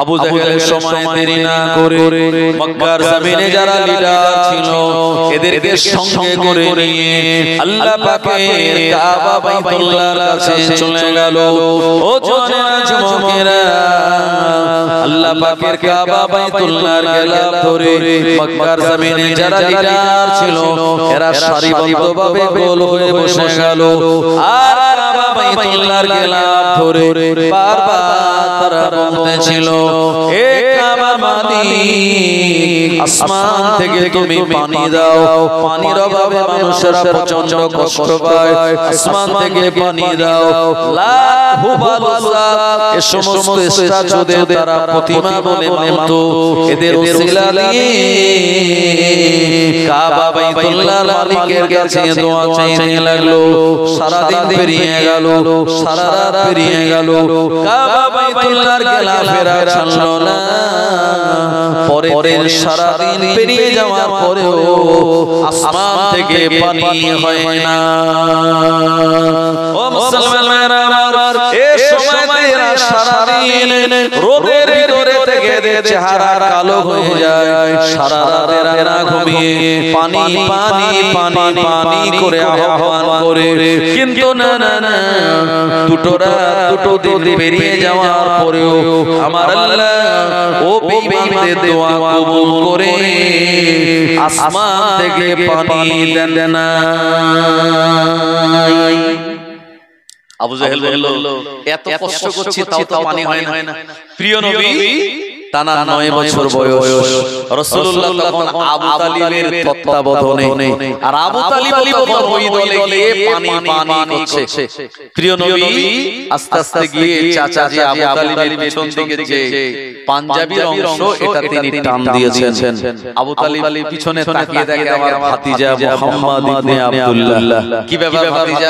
আবু জাহেলের সময় দেরি না করে মক্কার জমিনে যারা লিডার ছিল এদেরকে সঙ্গে করে নিয়ে আল্লাহ পাকের কাবা বাইতুল্লাহর কাছে চলে গেল। ও যুবকেরা, আল্লাহ পাকের কাবা বাইতুল্লাহর গেলাফ ধরে মক্কার জমিনে যারা লিডার ছিল এরা সারিবদ্ধভাবে গোল হয়ে বসে গেল। আর কাবা বাইতুল্লাহর গেলাফ ধরে বারবার তারা বলতেছিল, এ কাবার মালিক, আসমান থেকে তুমি পানি দাও, পানির অভাবে মানুষেরা প্রচন্ড কষ্ট পায়, আসমান থেকে পানি দাও। লাত হুবাল উজ্জা এই সমস্ত স্ট্যাচুদের তারা প্রতিমা বলে মানত, এদের ওসিলা নিয়ে কাবা বাইতুল্লাহর মালিকের কাছে দোয়া চাইতে লাগলো। সারাদিন পেরিয়ে গেল, সারা রাত পেরিয়ে গেল, কাবা বাইতুল্লাহর গেলাফের আর ছাড়লো না। পরের সারাদিন পেরিয়ে যাওয়ার পরেও আসমান থেকে পানি হয় না। ও মুসলমানেরা আমার, এই সময় এরা সারাদিন রোদের ভিতরে থেকে চেহারা কালো হয়ে যায়, সারা রাত এরা না ঘুমিয়ে পানি পানি পানি পানি করে আহ্বান করে, কিন্তু না না না, দুটো দিন পেরিয়ে যাওয়ার পরেও আমার আল্লাহ ও বেঈমানদের দোয়া কবুল করে আসমান থেকে পানি দেন না। আবু জাহেল বলল, এত কষ্ট করছি তাও তো পানি হয় না। প্রিয় নবী টানা 9 বছর বয়স, রাসূলুল্লাহ তখন আবু তালিবের তত্ত্বাবধানে, আর আবু তালিব তখন ওই দলে গিয়ে পানি করছে। প্রিয় নবী আস্তে আস্তে গিয়ে চাচা যে আবু তালিবের পেছন দিকে যে পাঞ্জাবির অংশ এটা তিনি টান দিয়েছেন। আবু তালিব পিছনে তাকিয়ে দেখে আমার ভাতিজা মুহাম্মদ ইবনে আব্দুল্লাহ। কি ব্যাপার ভাতিজা?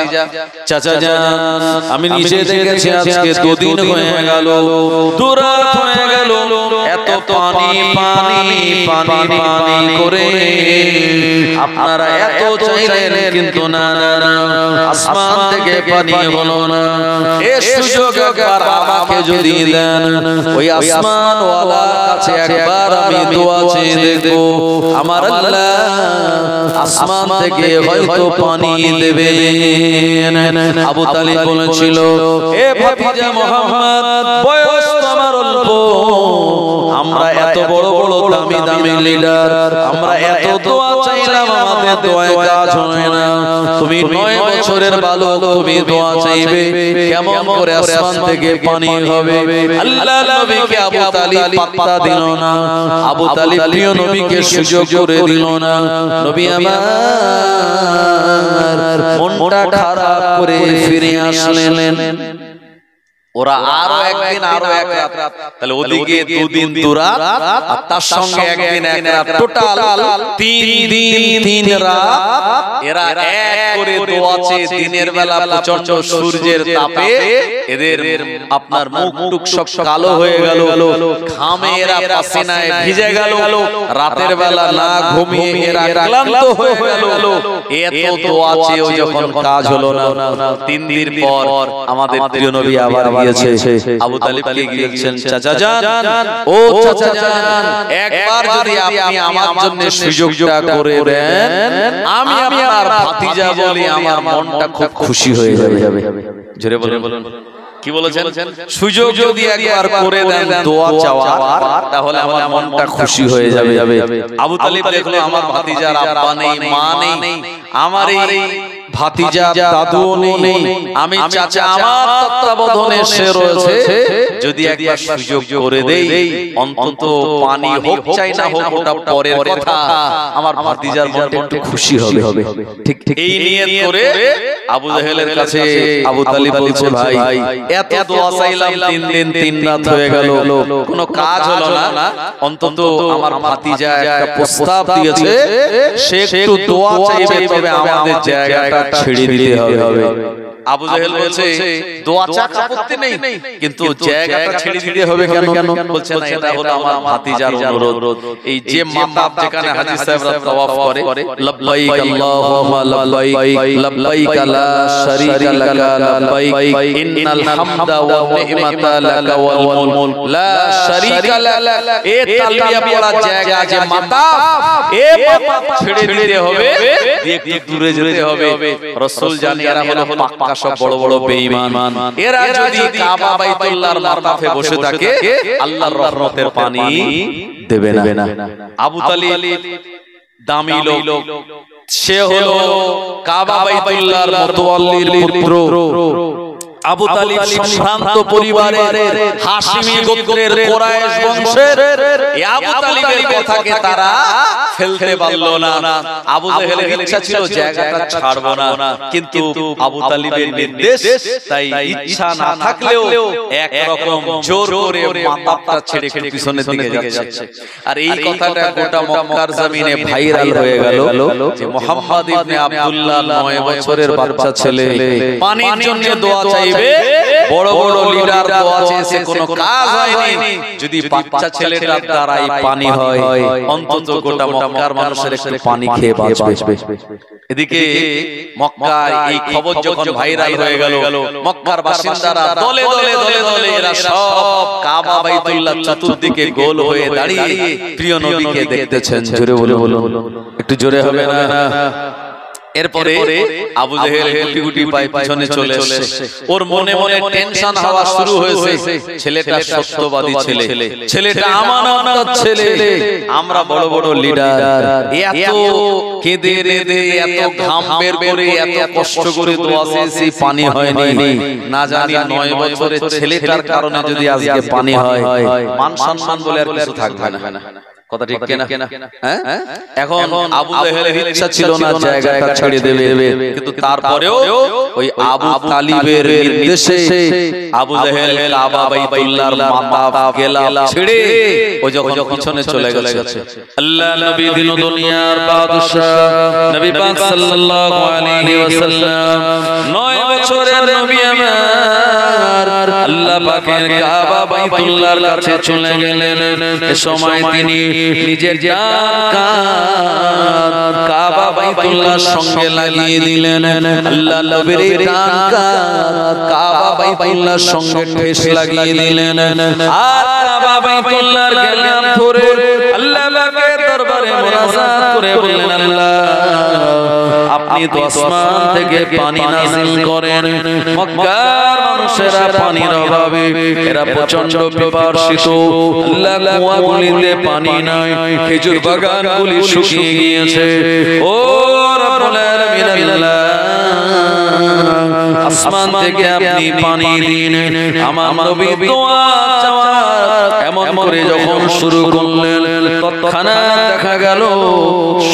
চাচা জান, আমি নিজে দেখেছি আজকে 2 দিন হয়ে গেল, দুরাত হয়ে গেল, এত পানি পানি পানি পানি করে আপনারা এত চাইলেন, কিন্তু না না না, আসমান থেকে পানি হলো না। এই সুযোগ একবার আমাকে যদি দেন, ওই আসমান ওয়ালার কাছে একবার আমি দোয়া চেয়ে দেখব, আমার আল্লাহ আসমান থেকে হয়তো পানি দেবেন। আবু তালিব বলেছিল, এ ভাতিজা মুহাম্মদ, বয়স তোমার অল্প, আমরা এত বড় বড় দামি দামি লিডার, আমরা এত দোয়া চাইলাম, আমাদের দোয়ায় কাজ হয় না। তুমি 9 বছরের বালক, তুমি দোয়া চাইবে, কেমন করে আসমান থেকে পানি হবে? আল্লাহ নবীকে আবু তালিব পাত্তা দিল না, আবু তালিব প্রিয় নবীকে সুযোগ করে দিল না। নবী আমার মনটা খারাপ করে ফিরে আসলেন। ওরা আরো একদিন আরো এক রাত, তাহলে ওদিকে 2 দিন 2 রাত, আর তার সঙ্গে একদিন এক রাত, টোটাল 3 দিন 3 রাত এরা এক করে দোয়া চেয়ে দিনের বেলা প্রচন্ড সূর্যের তাপে এদের আপনার মুখ টুক সব কালো হয়ে গেল, ঘামে এরা পাসিনায় ভিজে গেল, রাতের বেলা না ঘুমিয়ে এরা ক্লান্ত হয়ে গেল। এত দোয়া চেয়েও যখন কাজ হলো না, 3 দিন পর আমাদের প্রিয় নবী আবার আবু তালিবকে গিয়েছেন, চাচা জান, ও চাচা জান, একবার যদি আপনি আমার জন্য সুযোগটা করে দেন, আমি আপনার ভাতিজা বলি, আমার মনটা খুব খুশি হয়ে যাবে। জোরে বলুন, কি বলেছেন? সুযোগ যদি একবার করে দেন দোয়া চাওয়ার, তাহলে আমার মনটা খুশি হয়ে যাবে। আবু তালিব দেখলো আমার ভাতিজার আব্বা নেই, মা নেই, আমার এই ভাতিজা দাদু নেই, আমি চাচা আমার তত্ত্বাবধানে সে রয়েছে, যদি একবার সুযোগ করে দেই, অন্তত পানি হোক চাই না হোক ওটা পরের কথা, আমার ভাতিজার মনটা একটু খুশি হবে। ঠিক এই নিয়ত করে আবু জাহেলের কাছে আবু তালিব বলছে, ভাই এত দোয়া চাইলাম, 3 দিন 3 রাত হয়ে গেল, কোনো কাজ হলো না, অন্তত আমার ভাতিজা একটা প্রস্তাব দিয়েছে, সে একটু দোয়া চাইবে, তবে আমাদের জায়গাটা ছেড়ে দিতে হবে। আবু জেহেল বলছে দোয়া চাক আপত্তি নেই, কিন্তু জায়গাটা ছেড়ে দিতে হবে কেন? বলছে না, এটা হলো আমার ভাতিজার অনুরোধ। এই যে মাতাব যেখানে হাজী সাহেবরা তাওয়াফ করে, লব্বাইক আল্লাহুম্মা লব্বাইক লব্বাইক লা শারীকা লাকা লব্বাইক ইন্নাল হামদা ওয়ান নি'মাতা লাকা ওয়াল মুলক লা শারীকা লাক, এ তালবিয়া পড়া জায়গা যে মাতাব, এ মাতাব ছেড়ে দিতে হবে, একটু দূরে যেতে হবে। রাসূল জানে এরা হলো পাক্কা সব বড় বড় বেঈমান, এরা যদি কাবা বাইতুল্লাহর মাতাফে বসে থাকে আল্লাহর রহমতের পানি দেবে না। আবু তালিব দামি লোক, সে হলো কাবা বাইতুল্লাহর মুতাওয়াল্লির পুত্র। আবু তালিব সম্ভ্রান্ত পরিবারের হাশিমি গোত্রের কুরাইশ বংশের। এই আবু তালিবের কথাকে তারা ফেলতে পারল না। আবু জেহেলের ইচ্ছা ছিল জায়গাটা ছাড়বো না, কিন্তু আবু তালিবের নির্দেশ, তাই ইচ্ছা না থাকলেও এক রকম জোর করে মাতাবটা ছেড়ে পিছনের দিকে যাচ্ছে। আর এই কথাটা গোটা মক্কার জমিনে ভাইরাল হয়ে গেল যে মুহাম্মদ ইবনে আব্দুল্লাহ 9 বছরের বাচ্চা ছেলে পানির জন্য দোয়া চাই, বড় বড় লিডার দোয়া চেয়েছে, কোনো কাজ হয়নি। যদি বাচ্চা ছেলেটার দ্বারাই পানি হয়, অন্তত গোটা মক্কার মানুষের একটু পানি খেয়ে বাঁচবে। এদিকে মক্কায় এই খবর যখন ভাইরাল হয়ে গেল, মক্কার বাসিন্দারা দলে দলে দলে দলে এরা সব কাবা বাইতুল্লাহ চতুর্দিকে গোল হয়ে দাঁড়িয়ে প্রিয় নবীকে দেখতেছেন। জোরে বলুন, একটু জোরে হবে না? এরপরে আবু জেহেল গুটি গুটি পায়ে পিছনে চলে এসেছে। ওর মনে মনে টেনশন হওয়া শুরু হয়েছে, ছেলেটা সত্যবাদী ছেলে, ছেলেটা আমানতের ছেলে, আমরা বড় বড় লিডার, এত কেঁদে কেঁদে এত ঘাম বের করে এত কষ্ট করে দোয়া চেয়েছি, পানি হয়নি। না জানি 9 বছরের ছেলেটার কারণে যদি আজকে পানি হয়, মান সম্মান বলে আর কিছু থাকবে না। কথা ঠিক কিনা? এখন আবু জেহেলের ইচ্ছা ছিল না জায়গাটা ছেড়ে দেবে, কিন্তু তারপরেও ওই আবু তালিবের নির্দেশে আবু জেহেল কাবা বাইতুল্লাহর মাতাব গেলা ছেড়ে ও যখন পিছনে চলে গেছে। আল্লাহ নবী দিন দুনিয়ার বাদশা নবী পাক সাল্লাল্লাহু আলাইহি ওয়াসাল্লাম 9 বছরের নবী আমার আল্লাহ পাকের কাবা বাইতুল্লাহর কাছে চলে গেলেন। এই সময় তিনি নিজের কান কাবা বাইতুল্লাহর সঙ্গে লাগিয়ে দিলেন। আল্লাহ নবীর কান কাবা বাইতুল্লাহর সঙ্গে ঠেস লাগিয়ে দিলেন। আর কাবা বাইতুল্লাহর গেলাম ধরে আল্লাহ পাকের দরবারে মুনাজাত করে বললেন, আল্লাহ আপনি তো আসমান থেকে পানি নাযিল করেন, মক্কার মানুষেরা পানির অভাবে এরা প্রচন্ড পিপাসিত। আল্লাহ কুয়াগুলিতে পানি নাই, খেজুর বাগানগুলি শুকিয়ে গিয়েছে। ও রব্বুল আলামিন, আল্লাহ আসমান থেকে আপনি পানি দিন। আমার নবী দোয়া চাওয়া এমন করে যখন শুরু করলেন, তৎক্ষণাৎ দেখা গেল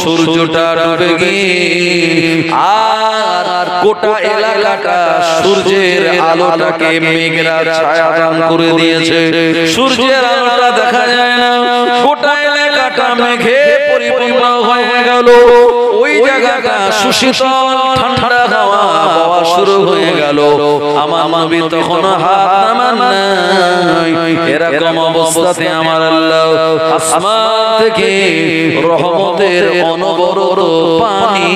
সূর্যটা ডুবে গিয়ে আর গোটা এলাকাটা সূর্যের আলোটাকে মেঘেরা ছায়া দান করে দিয়েছে। সূর্যের আলোটা দেখা যায় না, গোটা এলাকাটা মেঘে পরিপূর্ণ হয়ে গেল। ওই জায়গাটা সুশীতল ঠান্ডা হাওয়া বওয়া শুরু হয়ে গেল। আমার নবী তখন হাত নামান নাই। এরকম অবস্থাতে আমার আল্লাহ আসমান থেকে রহমতের অনবরত পানি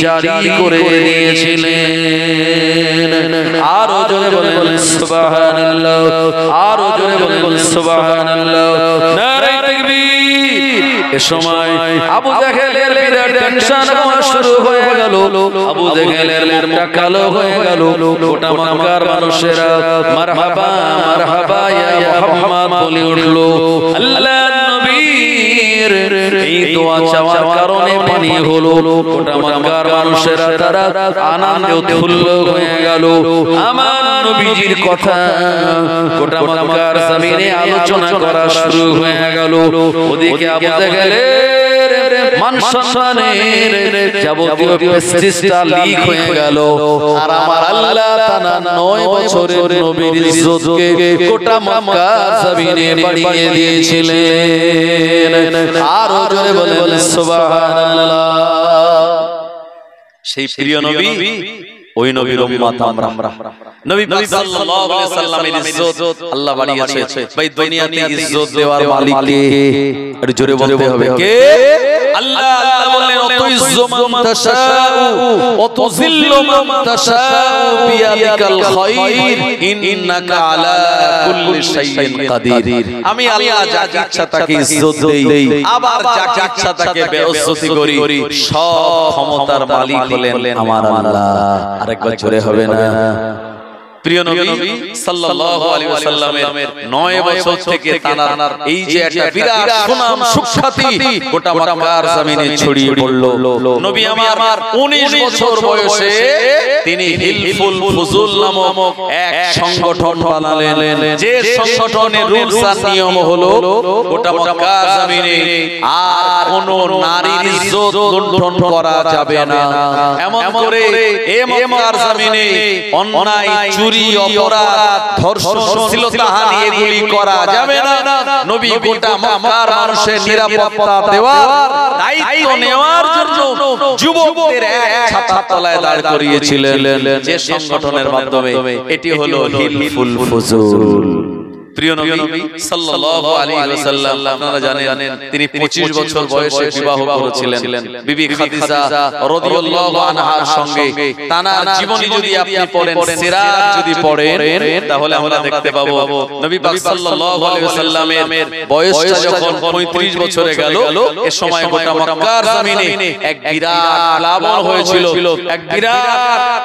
জারি করে দিয়েছিলেন। আরো জোরে বলেন সুবহানাল্লাহ, আরো জোরে বলেন সুবহানাল্লাহ, নারে তাকবীর। এ সময় আবু জেহেলের বিরাট টেনশন হওয়া শুরু হয়ে গেল। আবু জেহেলের মুখটা কালো হয়ে গেল। গোটা মক্কার মানুষেরা মারহাবা মারহাবা ইয়া মুহাম্মদ বলে উঠল। আল্লাহর নবীর এই দোয়া চাওয়ার কারণে পানি হলো। গোটা মক্কার মানুষেরা তারা আনন্দে উৎফুল্ল হয়ে গেল। আমার নবীজির কথা গোটা মক্কার জমিনে আলোচনা করা শুরু হয়ে গেল। ওদিকে আবু জেহেলের মান সম্মানের যাবতীয় প্রেস্টিজটা লিক হয়ে গেল। আর আমার আল্লাহ তাআলা 9 বছরের নবীর ইজ্জতকে গোটা মক্কা জমিনে বাড়িয়ে দিয়েছিলেন। আরো জোরে বলেন সুবহানাল্লাহ। সেই প্রিয় নবী ওই নবীর উম্মত আমরা। নবী পাক সাল্লাল্লাহু আলাইহি সাল্লামের ইজ্জত আল্লাহ বাড়িয়েছে। ভাই দুনিয়াতে ইজ্জত দেওয়ার মালিক কে? একটু জোরে বলতে হবে কে? আল্লাহ। আল্লাহ বলেন অতুইজ্জু মান তাশাউ ওয়া তুযিল্লু মান তাশাউ বিয়াদিকাল খায়র ইন্নাকা আলা কুল্লি শাইইন কাদির। আমি আল্লাহ যাকে ইচ্ছা তাকে ইজ্জত দেই, আবার যাকে ইচ্ছা তাকে বেইজ্জতি করি। সব ক্ষমতার মালিক হলেন আমার আল্লাহ। আরেকবার জোরে হবে না? প্রিয় নবী সাল্লাল্লাহু আলাইহি ওয়াসাল্লামের 9 বছর থেকে তানার এই যে একটা বিরাট সুনাম সুখ্যাতি গোটা মক্কার জমিনে ছড়িয়ে পড়ল। নবী আমার 19 বছর বয়সে তিনি হিলফুল ফুজুল নামক এক সংগঠন বানালেন, যে সংগঠনের রুলস আর নিয়ম হলো গোটা মক্কার জমিনে আর কোনো নারীর ইজ্জত লুণ্ঠন করা যাবে না। এমন করে এই মক্কার জমিনে অন্যায়, চুরি, অপরাধ, ধর্ষণ, শ্লীলতাহানি এগুলি করা যাবে না। নবী গোটা মক্কার মানুষের নিরাপত্তা দেওয়ার দায়িত্ব নেওয়ার জন্য যুবকদের এক ছাতার তলায় দাঁড় করিয়েছিলেন, যে সংগঠনের মাধ্যমে এটি হলো হিলফুল ফুজুল। প্রিয় নবী সাল্লাল্লাহু আলাইহি ওয়াসাল্লাম আপনারা জানেন তিনি 25 বছর বয়সে বিবাহ করেছিলেন বিবি খাদিজা রাদিয়াল্লাহু আনহার সঙ্গে। তানার জীবনী যদি আপনি পড়েন, সিরাত যদি পড়েন, তাহলে আমরা দেখতে পাবো নবী পাক সাল্লাল্লাহু আলাইহি ওয়াসাল্লামের বয়সটা যখন 35 বছরে গেল, এ সময় গোটা মক্কার জমিনে এক বিরাট প্লাবন হয়েছিল, এক বিরাট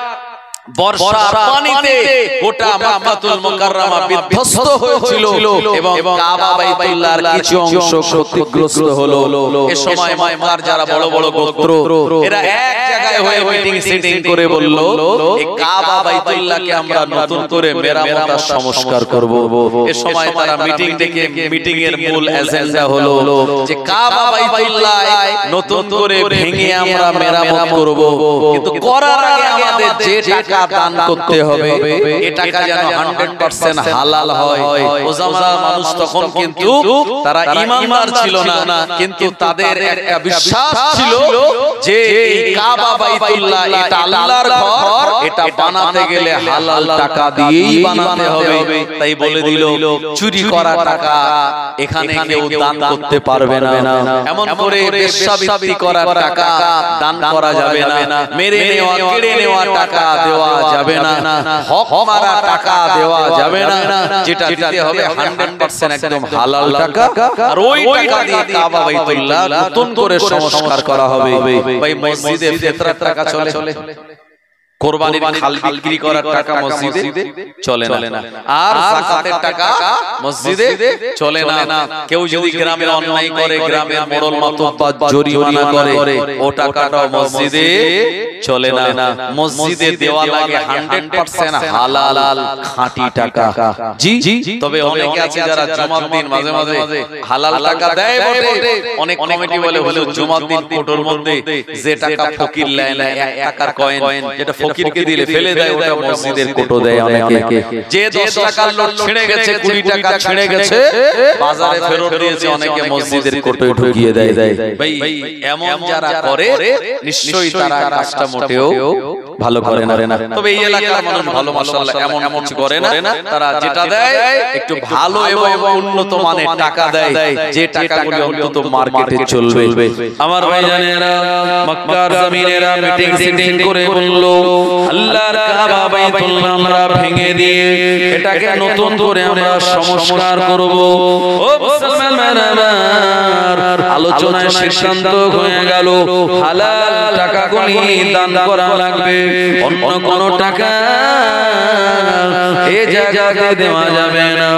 বর্ষার পানিতে গোটা মক্কাতুল মুকাররমা বিধ্বস্ত হয়েছিল এবং কাবা বাইতুল্লাহর কিছু অংশ ক্ষতিগ্রস্ত হলো। এই সময় মক্কার যারা বড় বড় গোত্র, এরা এক জায়গায় হয়ে মিটিং সেটিং করে বলল, এই কাবা বাইতুল্লাহকে আমরা নতুন করে মেরামত আর সংস্কার করব। এই সময় তারা মিটিং ডেকে মিটিং এর মূল এজেন্ডা হলো যে কাবা বাইতুল্লাহ নতুন করে ভেঙে আমরা মেরামত করব, কিন্তু করার আগে আমাদের যে টাকা দান করতে হবে এই টাকা যেন 100% হালাল হয়। ওজামার মানুষ তখন কিন্তু তারা ঈমানদার ছিল না, কিন্তু তাদের একটা বিশ্বাস ছিল যে এই কাবা বাইতুল্লাহ এটা আল্লাহর ঘর, এটা বানাতে গেলে হালাল টাকা দিয়েই বানাতে হবে। তাই বলে দিল চুরি করা টাকা এখানে কেউ দান করতে পারবে না, এমন করে বেশ্যাবৃত্তি করার টাকা দান করা যাবে না, মেরে নেওয়া কেড়ে নেওয়া টাকা দেওয়া যাবে না, হক মারা টাকা দেওয়া যাবে না, যেটা দিতে হবে 100% একদম হালাল টাকা। আর ওই টাকা দিয়ে কাবা বাইতুল্লাহ নতুন করে সংস্কার করা হবে। ভাই মসজিদে ফিতরার টাকা চলে, কোরবানির খাল বিক্রি করার টাকা মসজিদে চলে না, আর যাকাতের টাকা মসজিদে চলে না। কেউ যদি গ্রামে অন্যায় করে, গ্রামের মোড়ল মাতব্বর জরিমানা করে, ও টাকাটাও মসজিদে চলে না। মসজিদে দেওয়া লাগে 100% হালাল খাঁটি টাকা। জি, তবে অনেকে আছে যারা জুমার দিন মাঝে মাঝে হালাল টাকা দেয় বটে। অনেক কমিটি বলে হলো জুমার দিন কোটোর মধ্যে যে টাকা ফকির নেয় না, 1 টাকার কয়েন, যেটা ফকিরকে দিলে ফেলে দেয়, ওটা মসজিদের কোটো দেয় অনেকে। যে 10 টাকার নোট ছিঁড়ে গেছে, 20 টাকা ছিঁড়ে গেছে, বাজারে ফেরত দিয়েছে, অনেকে মসজিদের কোটোয় ঢুকিয়ে দেয়। ভাই এমন যারা করে নিশ্চয়ই তারা কাজটা মোটেও ভালো করে না। তবে এই এলাকার মানুষ ভালো, মাশাআল্লাহ, এমন কিছু করে না। তারা যেটা দেয় একটু ভালো এবং উন্নত মানের টাকা দেয়, যে টাকাগুলো অন্তত মার্কেটে চলবে। আমার ভাইজানেরা, মক্কার জমিনেরা মিটিং সেটিং করে বলল, আল্লাহর কাবা বাইতুল্লাহ আমরা ভেঙে দিয়ে এটাকে নতুন করে আমরা সংস্কার করব। ও মুসলমান আমার, আলোচনায় সিদ্ধান্ত হয়ে গেল হালাল টাকাগুলি দান করা লাগবে, অন্য কোন টাকা এই জায়গাতে দেওয়া যাবে না।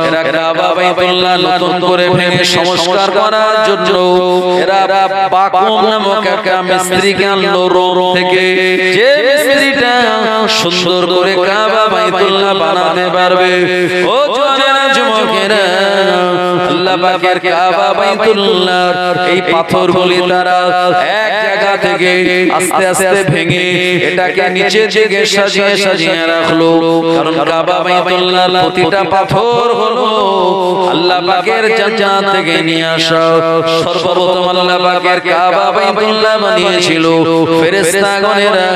এরা কাবা বাইতুল্লাহ নতুন করে ভেঙে সংস্কার করার জন্য এরা বাকুম নামক একটা মিস্ত্রিকে আনলো রোম থেকে, যে মিস্ত্রিটা সুন্দর করে কাবা বাইতুল্লাহ বানাতে পারবে। ও জওয়ানেরা, যুবকেরা, আল্লাহ আল্লাহ পাকের কাবা বাইতুল্লাহ এই পাথরগুলি তারা এক জায়গা থেকে আস্তে আস্তে ভেঙে এটাকে নিচে থেকে সাজিয়ে সাজিয়ে রাখলো কারণ কাবা বাইতুল্লাহর প্রতিটা পাথর হলো আল্লাহ পাকের জান্নাত থেকে নিয়ে আসা সর্বপ্রথম আল্লাহ পাকের কাবা বাইতুল্লাহ বানিয়েছিল ফেরেশতাগণেরা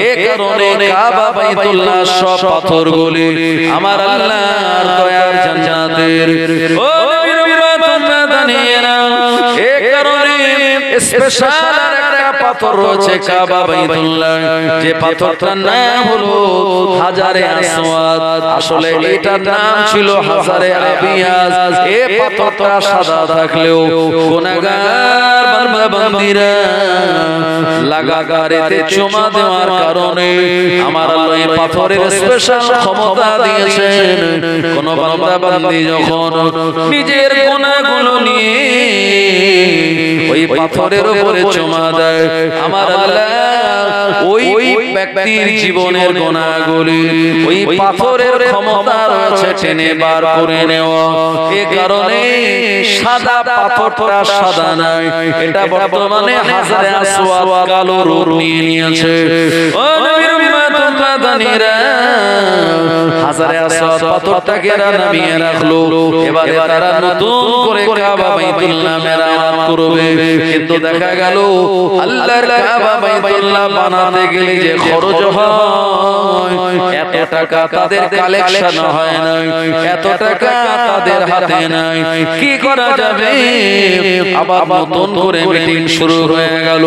এই কারণে কাবা বাইতুল্লাহ সব পাথরগুলি আমার আল্লাহর দয়ার জান্নাতের ও নবীর উম্মত বানিয়েনা এই কারণে স্পেশাল একটা পাথর রয়েছে কাবা বাইতুল্লাহ যে পাথরটার নাম হলো হাজারে আসওয়াদ আসলে এটার নাম ছিল হাজারে আবিয়াজ এই পাথরটা সাদা থাকলেও গুনাহগার বান্দা বান্দীরা লাগাতার এতে চুমা দেওয়ার কারণে আমার আল্লাহ এই পাথরের স্পেশাল ক্ষমতা দিয়েছেন কোন বান্দা বান্দী যখন নিজের গুনাহগুলো নিয়ে ওই পাথরের উপরে চুমা দেয় আমার আল্লাহ ওই ব্যক্তির জীবনের গুনাহগুলি ওই পাথরের ক্ষমতা রয়েছে টেনে বার করে নেওয়া এই কারণে সাদা পাথরটা সাদা নয় এটা বর্তমানে হাজারে আসওয়াদ কালো রূপ নিয়ে নিয়েছে ও নবীর উম্মত বান্দানিরা হাজারে আসওয়াদ পাথরটাকে নামিয়ে রাখলো এবারে তারা নতুন করে কাবা বাইতুল্লাহ মেরামত করবে কিন্তু দেখা গেল আল্লাহর কাবা বাইতুল্লাহ বানাতে গেলে যে খরচ হয় এত টাকা তাদের কালেকশন হয় না এত টাকা তাদের হাতে নাই কি করা যাবে আবার নতুন করে মিটিং শুরু হয়ে গেল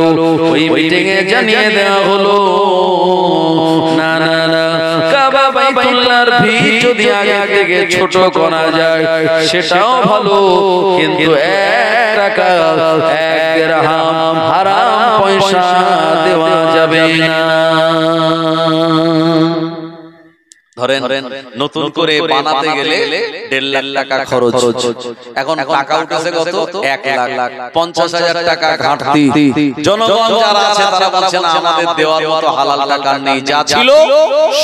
ওই মিটিং এ জানিয়ে দেওয়া হলো না না না কাবা বাইতুল্লাহর ভিত যদি আগে থেকে ছোট করা যায় সেটাও ভালো কিন্তু এক টাকা এক দিরহাম হারাম পয়সা দেওয়া যাবে না ধরেন নতুন করে বানাতে গেলে 1.5 লাখ টাকা খরচ এখন টাকা উঠেছে কত 1,50,000 টাকা ঘাটতি জনগণ যারা আছে তারা বলছেন আমাদের দেওয়ার মতো হালাল টাকা নেই যা ছিল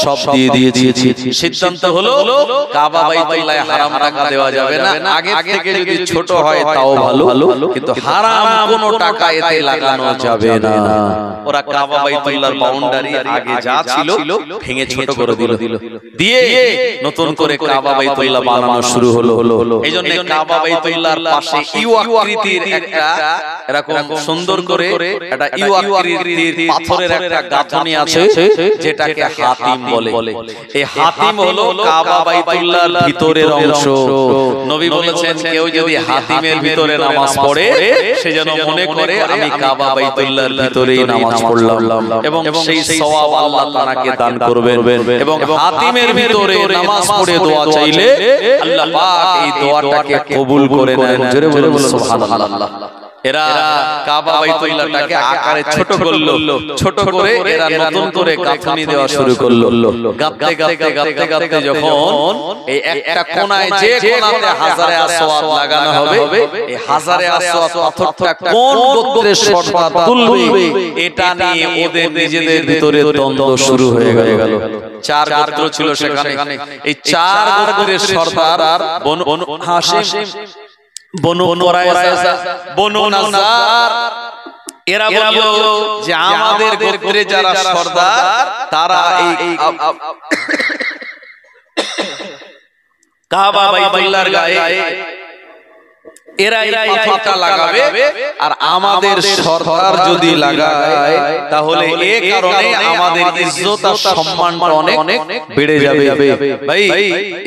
সব দিয়ে দিয়েছি সিদ্ধান্ত হলো কাবা বাইতুল্লাহে হারাম টাকা দেওয়া যাবে না আগে থেকে যদি ছোট হয় তাও ভালো কিন্তু হারাম কোনো টাকা এতে লাগানো যাবে না ওরা কাবা বাইতুল্লাহর বাউন্ডারি আগে যা ছিল ভেঙে ছোট করে দিল দিয়ে নতুন করে কাবা বাইতুল্লাহ বানানো শুরু হলো এইজন্য কাবা বাইতুল্লাহর পাশে ইউ আকৃতির একটা এরকম সুন্দর করে একটা ইউ আকৃতির পাথরের একটা গাঁথনি আছে যেটাকে হাতিম বলে এই হাতিম হলো কাবা বাইতুল্লাহর ভিতরের অংশ নবী বলেছেন কেউ যদি হাতিমের ভিতরে নামাজ পড়ে সে যেন মনে করে আমি কাবা বাইতুল্লাহর ভিতরেই নামাজ পড়লাম এবং সেই সওয়াব আল্লাহ তাআলাকে দান করবেন এবং হাতিমের ভিতরে নামাজ পড়ে দোয়া চাইলে আল্লাহ পাক এই দোয়াটাকে কবুল করে নেন জোরে বলে সুবহানাল্লাহ এরা কাবা বাইতুল্লাহটাকে আকারে ছোট করলো ছোট করে এরা নতুন করে গাঁথনি দেওয়া শুরু করলো গাঁথতে গাঁথতে গাঁথতে গাঁথতে যখন এই একটা কোণায় যে কোণাতে হাজারে আসওয়াদ লাগানো হবে এই হাজারে আসওয়াদ পাথরটা কোন গোত্রের সর্দার তুলবে এটা নিয়ে ওদের নিজেদের ভিতরে দ্বন্দ্ব শুরু হয়ে গেল চার গোত্র ছিল সেখানে এই চার গোত্রের সর্দার বনু হাশিম বনু কুরাইজা বনু নাজার এরা বলল যে আমাদের গোত্রে যারা সর্দার তারা এই কাবা বাইতুল্লাহর গায়ে এরা এই পাথরটা লাগাবে আর আমাদের সরদার যদি লাগায় তাহলে এই কারণে আমাদের ইজ্জত আর সম্মানটা অনেক বেড়ে যাবে ভাই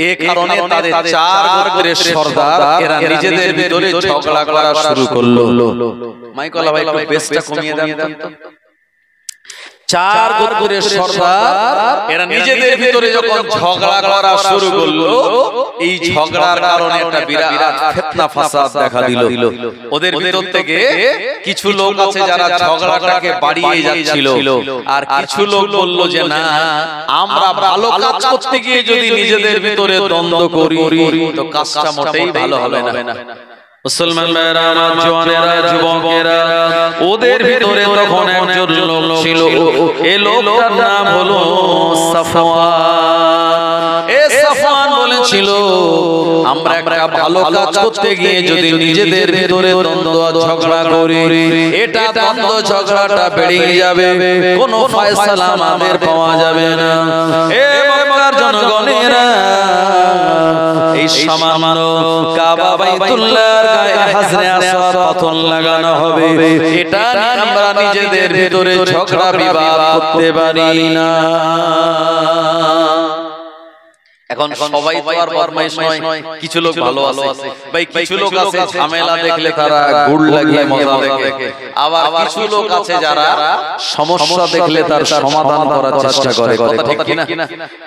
এই কারণে তাদের চার গোত্রের সরদার এরা নিজেদের ভিতরে ঝগড়া করা শুরু করলো মাইকলা ভাই একটু বেসটা কমিয়ে দেন তো চার গোত্রের সরদার এরা নিজেদের ভিতরে যখন ঝগড়া করা শুরু করলো এই ঝগড়ার কারণে একটা বিরাট ফিতনা ফাসাদ দেখা দিল ওদের ভিতর থেকে কিছু লোক আছে যারা ঝগড়াটাকে বাড়িয়ে যাচ্ছিল আর কিছু লোক বলল যে না আমরা ভালো কাজ করতে গিয়ে যদি নিজেদের ভিতরে দ্বন্দ্ব করি তো কাজটা মোটেই ভালো হবে না মুসলমান ভাইরা আমার জওয়ানেরা যুবকেরা ওদের ভিতরে তখন একজন লোক ছিল এই লোকটার নাম হলো সাফওয়ান এই সাফওয়ান বলেন বলেছিল আমরা একটা ভালো কাজ করতে গিয়ে যদি নিজেদের ভিতরে দ্বন্দ্ব ঝগড়া করি, এটা দ্বন্দ্ব ঝগড়াটা বেড়ে যাবে, কোনো ফয়সালা আমাদের পাওয়া যাবে না। এ মক্কার জনগণেরা, এই সামান্য কাবা বাইতুল্লাহর গায়ে হাজরে আসওয়াদ পাথর লাগানো হবে, এটা নিয়ে আমরা নিজেদের ভিতরে ঝগড়া বিবাদ করতে পারি না। এখন সবাই তো আর বদমাইশ নয়, কিছু লোক ভালো আছে ভাই, কিছু লোক আছে ঝামেলা দেখলে তারা গুড় লাগিয়ে মজা দেখে, আবার কিছু লোক আছে যারা সমস্যা দেখলে তার সমাধান করার চেষ্টা করে, কথা ঠিক কি না?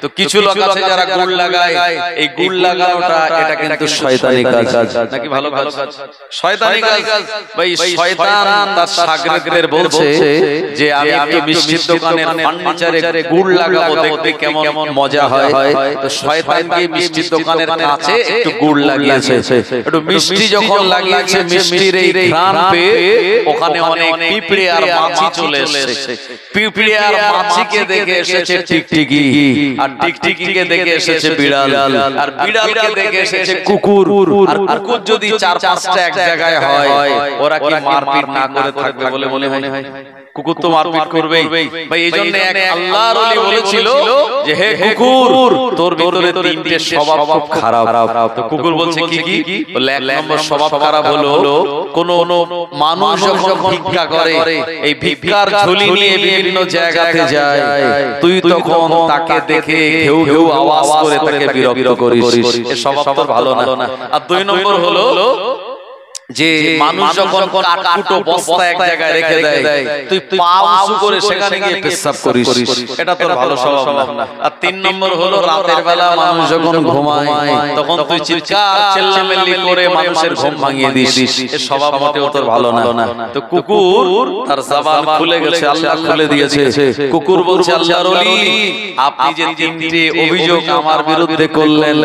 তো কিছু লোক আছে যারা গুড় লাগায়, এই গুড় লাগানোটা এটা কিন্তু শয়তানি কাজ নাকি ভালো কাজ? শয়তানি কাজ ভাই। শয়তান তার শাগরেদদের বলছে যে আমি একটু মিষ্টির দোকানের ফার্নিচারে গুড় লাগাবো, দেখতে কেমন মজা হয়। তো শয়তানকে মিষ্টির দোকানের কাছে একটু গুড় লাগিয়েছে, একটু মিষ্টি যখন লাগিয়েছে, মিষ্টির এই ঘ্রাণ পেয়ে ওখানে অনেক পিঁপড়ে আর মাছি চলে এসেছে। পিঁপড়ে আর মাছিকে দেখে এসেছে টিকটিকি, আর টিকটিকিকে দেখে এসেছে বিড়াল, আর বিড়ালকে দেখে এসেছে কুকুর। আর কুকুর যদি 4-5টা এক জায়গায় হয়, ওরা কি মারপিট না করে থাকবে বলে মনে হয়? কুকুর তো মারপিট করবেই ভাই। এই জন্য এক আল্লাহর ওলি বলেছিল যে হে কুকুর, তোর ভিতরে 3টে স্বভাব খুব খারাপ। তো কুকুর বলছে কি কি? বলে 1 নম্বর স্বভাব খারাপ হলো কোন মানুষ যখন ভিক্ষা করে, এই ভিক্ষার ঝুলি নিয়ে বিভিন্ন জায়গাতে যায়, তুই তখন তাকে দেখে ঘেউ ঘেউ আওয়াজ করে তাকে বিরক্ত করিস, এই স্বভাব তো ভালো না। আর 2 নম্বর হলো যে মানুষ যখন কাঠকুটো বস্তা এক জায়গায় রেখে দেয়, তুই পা উঁচু করে সেখানে গিয়ে পেশাব করিস, এটা তোর ভালো স্বভাব না। আর 3 নম্বর হলো রাতের বেলা মানুষ যখন ঘুমায় তখন তুই চিৎকার চেল্লামেল্লি করে মানুষের ঘুম ভাঙিয়ে দিস, এই স্বভাব মোটেও তোর ভালো না। তো কুকুর তার জবান খুলে গেছে, আল্লাহ খুলে দিয়েছে। কুকুর বলছে, আল্লাহর ওলি, আপনি যে 3টে অভিযোগ আমার বিরুদ্ধে করলেন,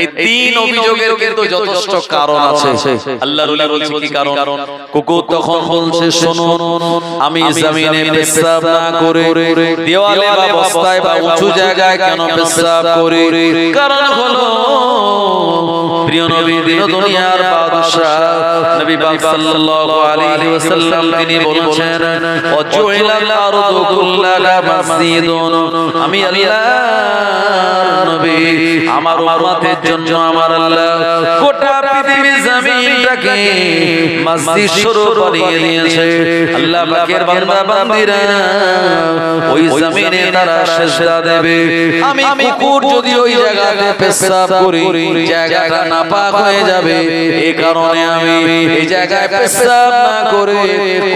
এই 3 অভিযোগের কিন্তু যথেষ্ট কারণ আছে। আল্লাহর ওলি বলছে কি কারণ? কুকুর তখন বলছে, শুনুন, আমি জমিনে পেশাব না করে দেওয়ালে বা বস্তায় বা উঁচু জায়গায় কেন পেশাব করি? কারণ হলো প্রিয় নবী দিন দুনিয়ার বাদশা নবী পাক সাল্লাল্লাহু আলাইহি ওয়াসাল্লাম তিনি বলেছেন, ওয়াজুইলাল আরদু কুল্লাহা মাসজিদুন, আমি আল্লাহর নবী আমার উম্মতের জন্য আমার আল্লাহ গোটা পৃথিবী জমিনটাকে মসজিদ শুরু করিয়ে দিয়েছে। আল্লাহ পাকের বান্দা বান্দীরা ওই জমিনে তারা সিজদা দেবে। আমি কুকুর যদি ওই জায়গাতে পেশাব করি, জায়গাটা নাপাক হয়ে যাবে, এই কারণে আমি এই জায়গায় পেশাব না করে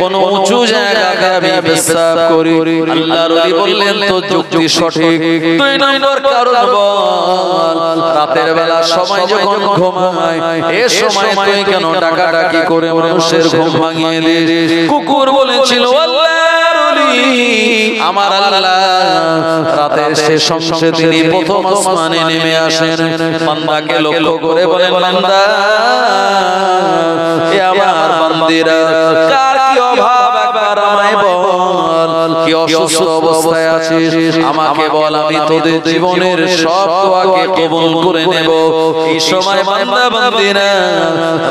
কোন উঁচু জায়গাতে আমি পেশাব করি। আল্লাহর ওলি বললেন, তো যুক্তি সঠিক। 2 নম্বর কারণ বল, রাতের বেলা সময় যখন ঘুমায়, এই সময় তুই কেন ডাকাডাকি করে মানুষের ঘুম ভাঙিয়ে দিস? কুকুর বলেছিল, আল্লাহর ওলি আমার আল্লাহ রাতের শেষ অংশে তিনি প্রথম আসমানে নেমে আসেন, বান্দাকে লক্ষ্য করে বলেন, বান্দা, এ আমার বান্দিরা, কার কি অভাব একবার আমায় বল, কি অসুস্থ অবস্থায় আছিস আমাকে বল, আমি তোদের জীবনের সব দোয়াকে কবুল করে নেব। এই সময় বান্দা বান্দিরা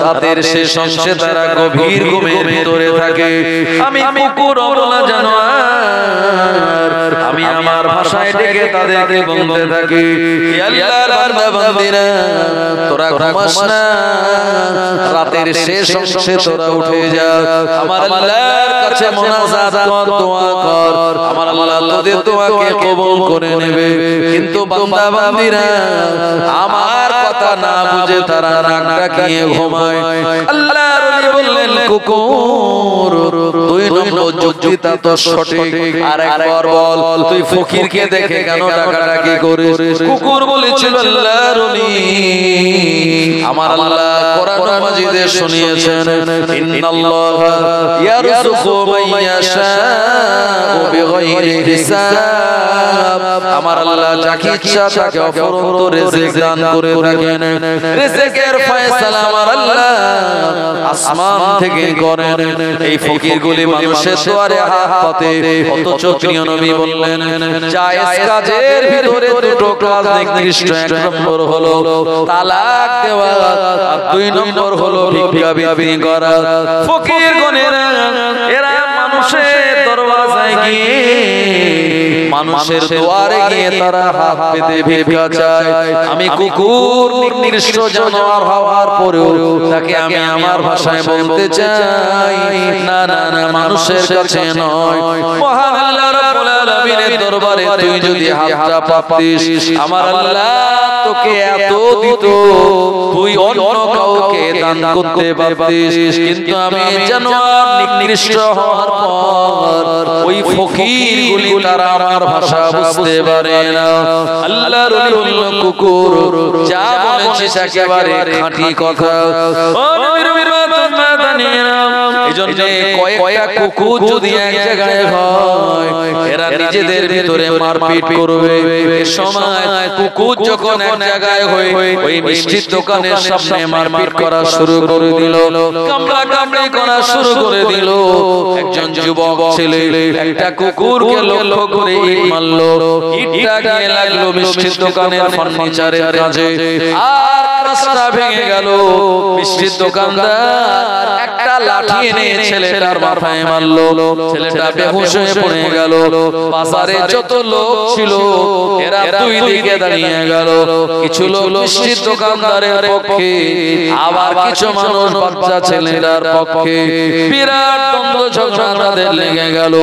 রাতের শেষ অংশে তারা গভীর ঘুমের ভিতরে থাকে। আমি কুকুর অবলা জানোয়ার, আমি আমার ভাষায় ডেকে তাদেরকে বলতে থাকি, আল্লাহর বান্দা বান্দিরা, তোরা ঘুমাস না, রাতের শেষ অংশে তোরা উঠে যা, আমার আল্লাহর কাছে মুনাজাত কর, দোয়া কর, আমার আল্লাহ তোদের দোয়াকে কবুল করে নেবে। কিন্তু বান্দা বান্দিরা আমার কথা না বুঝে তারা নাক ডাকিয়ে ঘুমায়। আল্লাহর ওলি বললেন, কুকুর 2 নম্বর যুক্তিটা তো সঠিক, আর একবার বল, তুই ফকিরকে দেখে কেন ডাকাডাকি করিস? কুকুর বলেছিল, আল্লাহর ওলি আমার আল্লাহ কোরআন মাজিদে শুনিয়েছেন, ইন্নাল্লাহা ইয়ারযুকু মান ইয়াশাউ বিগাইরি হিসাব, আমার আল্লাহ যাকে ইচ্ছা তাকে অফুরন্ত রিজিক দান করে থাকেন। রিজিকের ফয়সালা আমার আল্লাহ আসমান থেকে করেন। এই ফকিরগুলি মানুষের দুয়ারে হাত পাতে, অথচ প্রিয় নবী বললেন জায়েজ কাজের ভিতরে দুটো কাজ নিকৃষ্ট। এক নম্বর হলো তালাক দেওয়া, আর দুই নম্বর হলো ভিক্ষা বিক্রি করা। ফকিরগণেরা এরা মানুষের দরওয়াজায় গিয়ে, মানুষের দুয়ারে গিয়ে তারা হাত পেতে ভিক্ষা চায়। আমি কুকুর নিকৃষ্ট জানোয়ার হওয়ার পরেও তাকে আমি আমার ভাষায় বলতে চাই, না না না, মানুষের কাছে নয়, মহান আল্লাহ রাব্বুল আলামিনের দরবারে তুই যদি হাতটা পাতিস, আমার আল্লাহ তোকে এত দিত, তুই অন্য কাউকে দান করতে পারতিস। কিন্তু আমি জানোয়ার নিকৃষ্ট হওয়ার পর ওই ফকিরগুলি তারা আমার ভাষা বুঝতে পারে না। আল্লাহর ওলি হলো কুকুর, যা বলেছিস একেবারে খাঁটি কথা। ও নবীর মাদানিরা, এইজন্য কয়েকটা কুকুর যদি এক জায়গায় হয়, এরা নিজেদের ভিতরে মারপিট করবে। এই সময় কুকুর যখন এক জায়গায় হয়ে ওই মিষ্টির দোকানের সামনে মারপিট করা শুরু করে দিল, কামড়া কামড়ি করা শুরু করে দিল। একজন যুবক ছেলে একটা কুকুরকে লক্ষ্য করে ইট মারলো। ইটটা গিয়ে লাগলো মিষ্টির দোকানের ফার্নিচারের কাজে, আর কাঁচটা ভেঙে গেল। মিষ্টির দোকানদার একটা লাঠি এনে ছেলেটার মাথায় মারলো। ছেলেটা বেহুশ হয়ে পড়ে গেল। বাজারে যত লোক ছিল এরা দুই দিকে দাঁড়িয়ে গেল। কিছু লোক মিষ্টির দোকানদারের পক্ষে, আবার কিছু মানুষ বাচ্চা ছেলেটার পক্ষে। বিরাট দ্বন্দ্ব ঝগড়া তাদের লেগে গেল।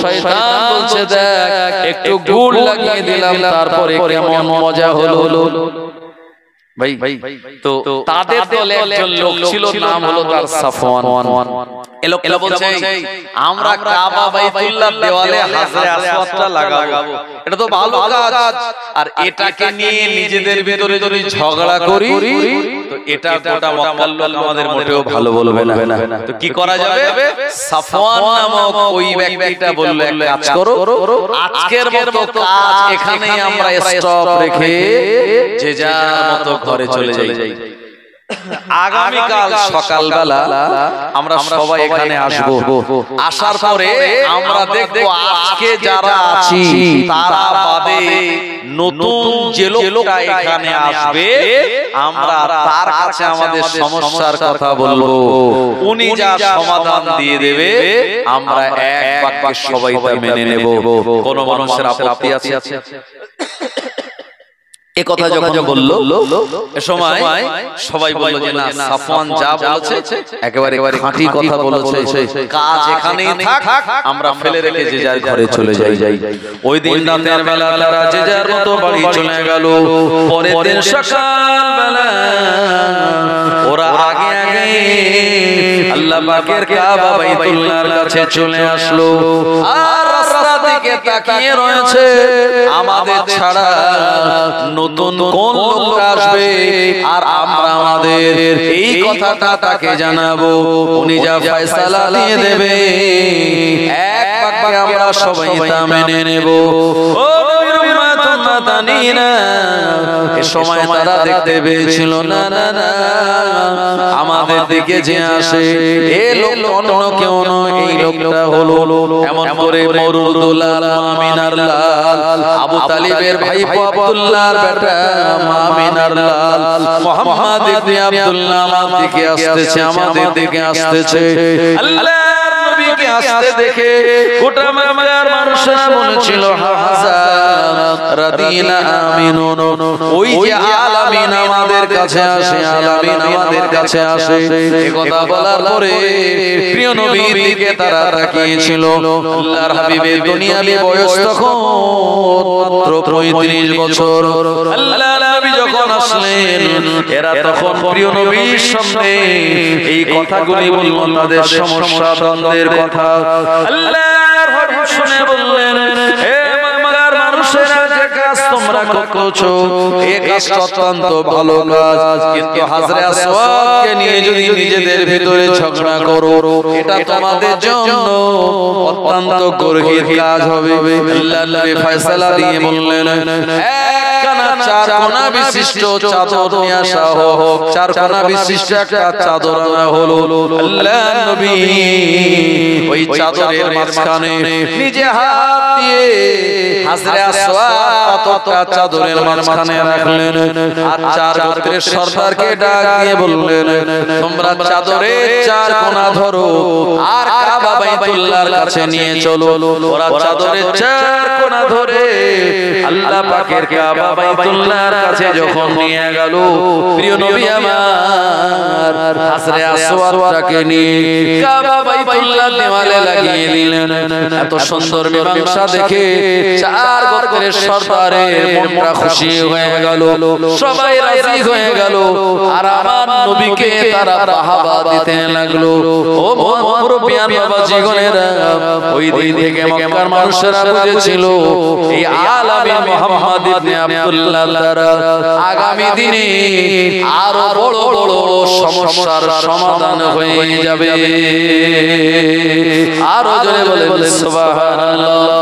শয়তান বলছে, দেখ একটু গুড় লাগিয়ে দিলাম, তারপরে কেমন মজা হলো। ভাই তো তাদের দলে একজন লোক ছিল, নাম হলো তার সাফওয়ান। এলো বলছে আমরা কাবা বাইতুল্লাহ দেওয়ালে হাজরে আসওয়াদটা লাগাবো, এটা তো ভালো কাজ, আর এটাকে নিয়ে নিজেদের ভিতরে যদি ঝগড়া করি তো এটা গোটা মক্কার লোক আমাদের মোটেও ভালো বলবে না। তো কি করা যাবে? সাফওয়ান নামক ওই ব্যক্তিটা বলল, এক কাজ করো, আজকের মতো কাজ এখানেই আমরা স্টপ রেখে যে যার মতো ঘরে চলে যাই। আগামীকাল সকালবেলা আমরা সবাই এখানে আসবো। আসার পরে আমরা দেখবো আজকে যারা আছি তারা বাদে নতুন যে লোকটা এখানে আসবে, আমরা তার কাছে আমাদের সমস্যার কথা বলবো। উনি যা সমাধান দিয়ে দেবে আমরা এক বাক্যে সবাই তা মেনে নেব। কোন মানুষের আপত্তি আছে? এই কথা যখন বললো, এ সময় সবাই বলল যে না, সাফওয়ান যা বলেছে একেবারে খাঁটি কথা বলেছে, কাজ এখানেই থাক, আমরা ফেলে রেখে যে যার ঘরে চলে যাই। ওই দিন রাতের বেলা তারা যে যার মতো বাড়ি চলে গেল। পরের দিন সকালবেলা ওরা আগে আগে আল্লাহ পাকের কাবা বাইতুল্লাহর কাছে চলে আসলো। আর রাস্তা দিকে তাকিয়ে রয়েছে, আমাদের ছাড়া নতুন কোন লোক আসবে, আর আমরা আমাদের এই কথাটা তাকে জানাবো। উনি যা ফয়সালা দিয়ে দেবে এক বাক্যে আমরা সবাই তা মেনে নেব। ও এ সময় তারা দেখতে পেয়েছিল না না না, আমাদের দিকে যে আসে এ লোক অন্য কেউ নয়, এই লোকটা হলো এমন করে মরুদুলাল আমিনার লাল, আবু তালিবের ভাইপো আব্দুল্লাহর বেটা আমিনার লাল, মুহাম্মদ ইবনে আব্দুল্লাহ আমাদের দিকে আসতেছে, আমাদের দিকে আসতেছে। আল্লাহর নবীকে আসতে দেখে গোটা মক্কার মানুষরা বলেছিল হাযা রাদিনা আমিনুন, ওই যে আলামিন আমাদের কাছে আসে, আলামিন আমাদের কাছে আসে। এই কথা বলার পরে প্রিয় নবীর দিকে তারা তাকিয়েছিল। আল্লাহর হাবিবের দুনিয়াবি বয়স তখন মাত্র 35 বছর। আল্লাহর নবী যখন আসলেন এরা তখন প্রিয় নবীর সামনে এই কথাগুলি বলল, তাদের সমস্যা দ্বন্দ্বের কথা। আল্লাহর হাবিব শুনে বললেন, হে মক্কার মানুষেরা, যে কাজ তোমরা করছো এই কাজটা অত্যন্ত ভালো কাজ, কিন্তু হাজরে আসওয়াদকে নিয়ে যদি নিজেদের ভিতরে ঝগড়া করো এটা তোমাদের জন্য অত্যন্ত গর্হিত কাজ হবে। আল্লাহ নবী ফয়সালা দিয়ে বললেন, একখানা চার কোনা বিশিষ্ট চাদর নিয়ে আসা হোক। চার কোনা বিশিষ্ট একটা চাদর আনা হলো। আল্লাহর নবী ওই চাদরের মাঝখানে নিজে হাত দিয়ে হাজরে আসওয়াদ অতটা চাদরের মাঝখানে রাখলেন। আর চার গোত্রের সর্দারকে ডাক দিয়ে বললেন, তোমরা চাদরের চার কোনা ধরো আর কাবা বাইতুল্লাহর কাছে নিয়ে চলো। ওরা চাদরের চার কোনা ধরে আল্লাহ পাকের কাবা বাইতুল্লাহর কাছে যখন নিয়ে গেল, প্রিয় নবী আমার হাজরে আসওয়াদটাকে নিয়ে কাবা বাইতুল্লাহর দেওয়ালে লাগিয়ে দিলেন। এত সুন্দর মীমাংসা দেখে চার গোত্রের সর্দারের মনটা খুশি হয়ে গেল, সবাই রাজি হয়ে গেল। আর আমার নবীকে তারা বাহাবা দিতে লাগলো। ও মুরব্বিয়ান বাবা জীবনেরা, ওই দিন থেকে মক্কার মানুষেরা বুঝেছিল এই আলামী মুহাম্মদ ইবনে আব্দুল্লাহ দ্বারা আগামী দিনে আরো বড় বড় সমস্যার সমাধান হয়ে যাবে। আরো জোরে বলেন সুবহানাল্লাহ।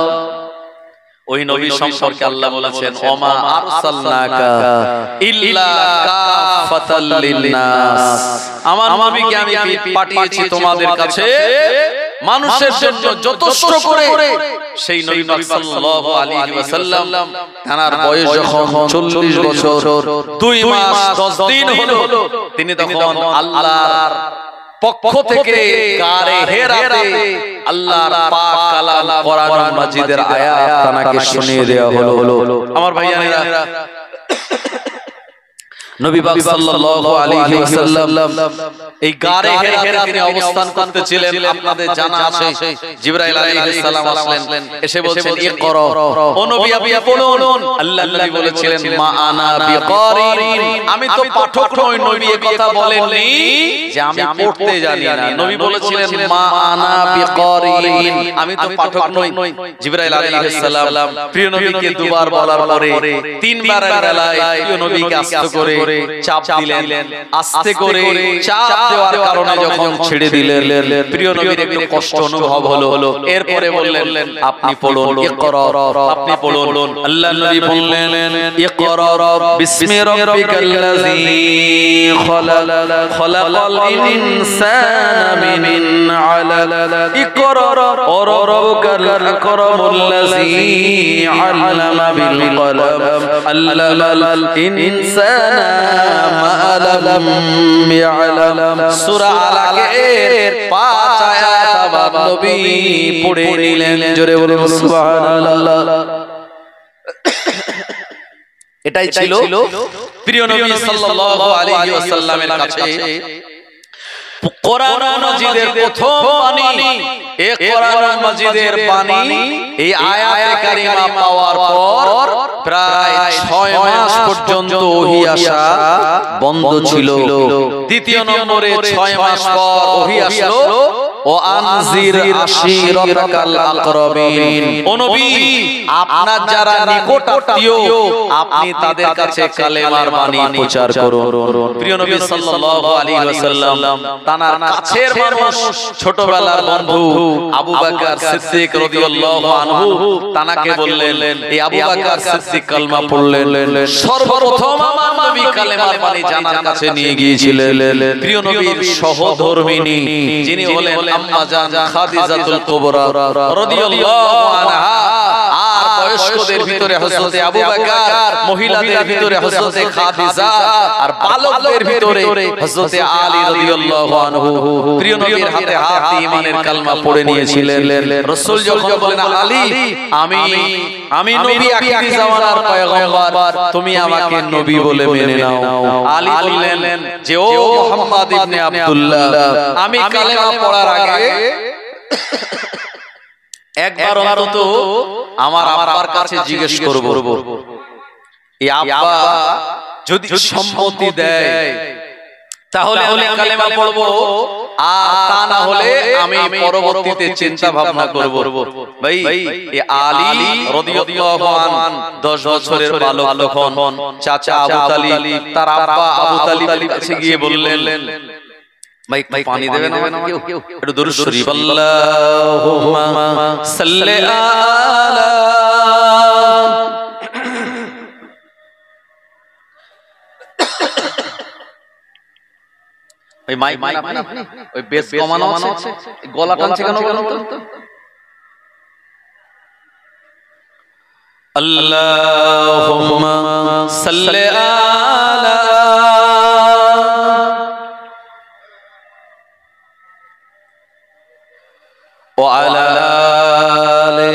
ওই নবী সম্পর্কে আল্লাহ বলেছেন, ওমা আরসালনাকা ইল্লা কাফাতাল লিন্নাস, আমার নবীকে আমি পাঠিয়েছি তোমাদের কাছে মানুষের জন্য যথেষ্ট করে। সেই নবী পাক সাল্লাল্লাহু আলাইহি ওয়াসাল্লাম তার বয়স যখন 40 বছর 2 মাস 10 দিন হলো, তিনি তখন আল্লাহর পক্ষ থেকে গারে হেরাতে আল্লাহর পাক কালাম কোরআন মাজিদের আয়াত তাকে শুনিয়ে দেওয়া হলো। আমার ভাইয়ারা, নবী পাক সাল্লাল্লাহু আলাইহি ওয়াসাল্লাম এই গারে হেরাতে তিনি অবস্থান করতেছিলেন। আপনাদের জানা আছে জিবরাইল আলাইহিস সালাম আসলেন, এসে বলছেন ইকরা, ও নবী আপনি পড়ুন। আল্লাহর নবী বলেছিলেন, মা আনা বিকারিন, আমি তো পাঠক নই। নবী এই কথা বলেননি যে আমি পড়তে জানি না। নবী বলেছিলেন, মা আনা বিকারিন, আমি তো পাঠক নই। জিবরাইল আলাইহিস সালাম প্রিয় নবীকে দুবার বলার পরে তিনবারের বেলায় প্রিয় নবীকে আস্তে করে চাপ দিলেন। আস্তে করে চাপ দেওয়ার কারণে যখন ছেড়ে দিলেন, প্রিয় নবীর একটু কষ্ট অনুভব হলো। এরপরে বললেন, আপনি পড়ুন, ইকরা, আপনি পড়ুন। আল্লাহর নবী বললেন, ইকরা বিসমি রাব্বিকাল্লাযী খালাক, খালাকাল ইনসানা মিন আলাক, ইকরা ওয়া রাব্বুকাল আকরামুল্লাযী আল্লামা বিল কলম, আল্লামাল ইনসানা মা লাম ইয়ালাম। সূরা আলাকের 5 আয়াত আবার নবী পড়ে নিলেন। জোরে বলুন সুবহানাল্লাহ। এটাই ছিল প্রিয় নবী সাল্লাল্লাহু আলাইহি ওয়াসাল্লামের কাছে কোরআন মাজিদের প্রথম বাণী। এই কোরআন মাজিদের বাণী, এই আয়াতে কারিমা পাওয়ার পর প্রায় 6 মাস পর্যন্ত ওহী আসা বন্ধ ছিল। দ্বিতীয় নম্বরে 6 মাস পর ওহী আসলো, ও আনজির আশিরাতাকাল আকরাবিন, ও নবী আপনার যারা নিকটাত্মীয় আপনি তাদের কাছে কালেমার বাণী প্রচার করুন। প্রিয় নবী সাল্লাল্লাহু আলাইহি ওয়াসাল্লাম তার কাছের মানুষ, ছোটবেলার বন্ধু আবু বকর সিদ্দিক রাদিয়াল্লাহু আনহু তাকে বললেন, এই আবু বকর সিদ্দিক কালেমা পড়লেন। সর্বপ্রথম আমার নবী কালেমার বাণী জানার কাছে নিয়ে গিয়েছিলেন প্রিয় নবীর সহধর্মিণী, যিনি হলেন আম্মা জান খাদিজাতুল কুবরা রাদিয়াল্লাহু আনহা। আর বয়স্কদের ভিতরে হযরতে আবু বকর, মহিলাদের ভিতরে হযরতে খাদিজা, আর বালকদের ভিতরে হযরতে আলী রাদিয়াল্লাহু আনহু। প্রিয় নবীর হাতে হাত দিয়ে ঈমানের কালমা পড়ে নিয়েছিলেন। রাসূল যখন বলেন, আলী আমি নবী আখিরি জামানার পয়গম্বর, তুমি আমাকে নবী বলে মেনে নাও। আলী বললেন যে, ও মুহাম্মদ ইবনে আব্দুল্লাহ, আমি কালেমা পড়ার আগে একবার অন্তত আমার আব্বার কাছে জিজ্ঞেস করব, এই আব্বা যদি সম্মতি দেয় তাহলে কালেমা পড়ব, আর তা না হলে আমি পরবর্তীতে চিন্তা ভাবনা করব। ভাই এই আলী রাদিয়াল্লাহু আনহু 10 বছরের বালক তখন চাচা আবু তালিব তার আব্বা আবু তালিবের কাছে গিয়ে বললেন, ভাই পানি দেবেন আমাকে কেউ? একটু দরুদ শরীফ, আল্লাহুম্মা সাল্লি আলা ওই মাইক আপনি ওই বেস কমানো আছে, গলা টানছে কেন বলুন তো? আল্লাহুম্মা সাল্লি আলা ওয়া আলা আলি।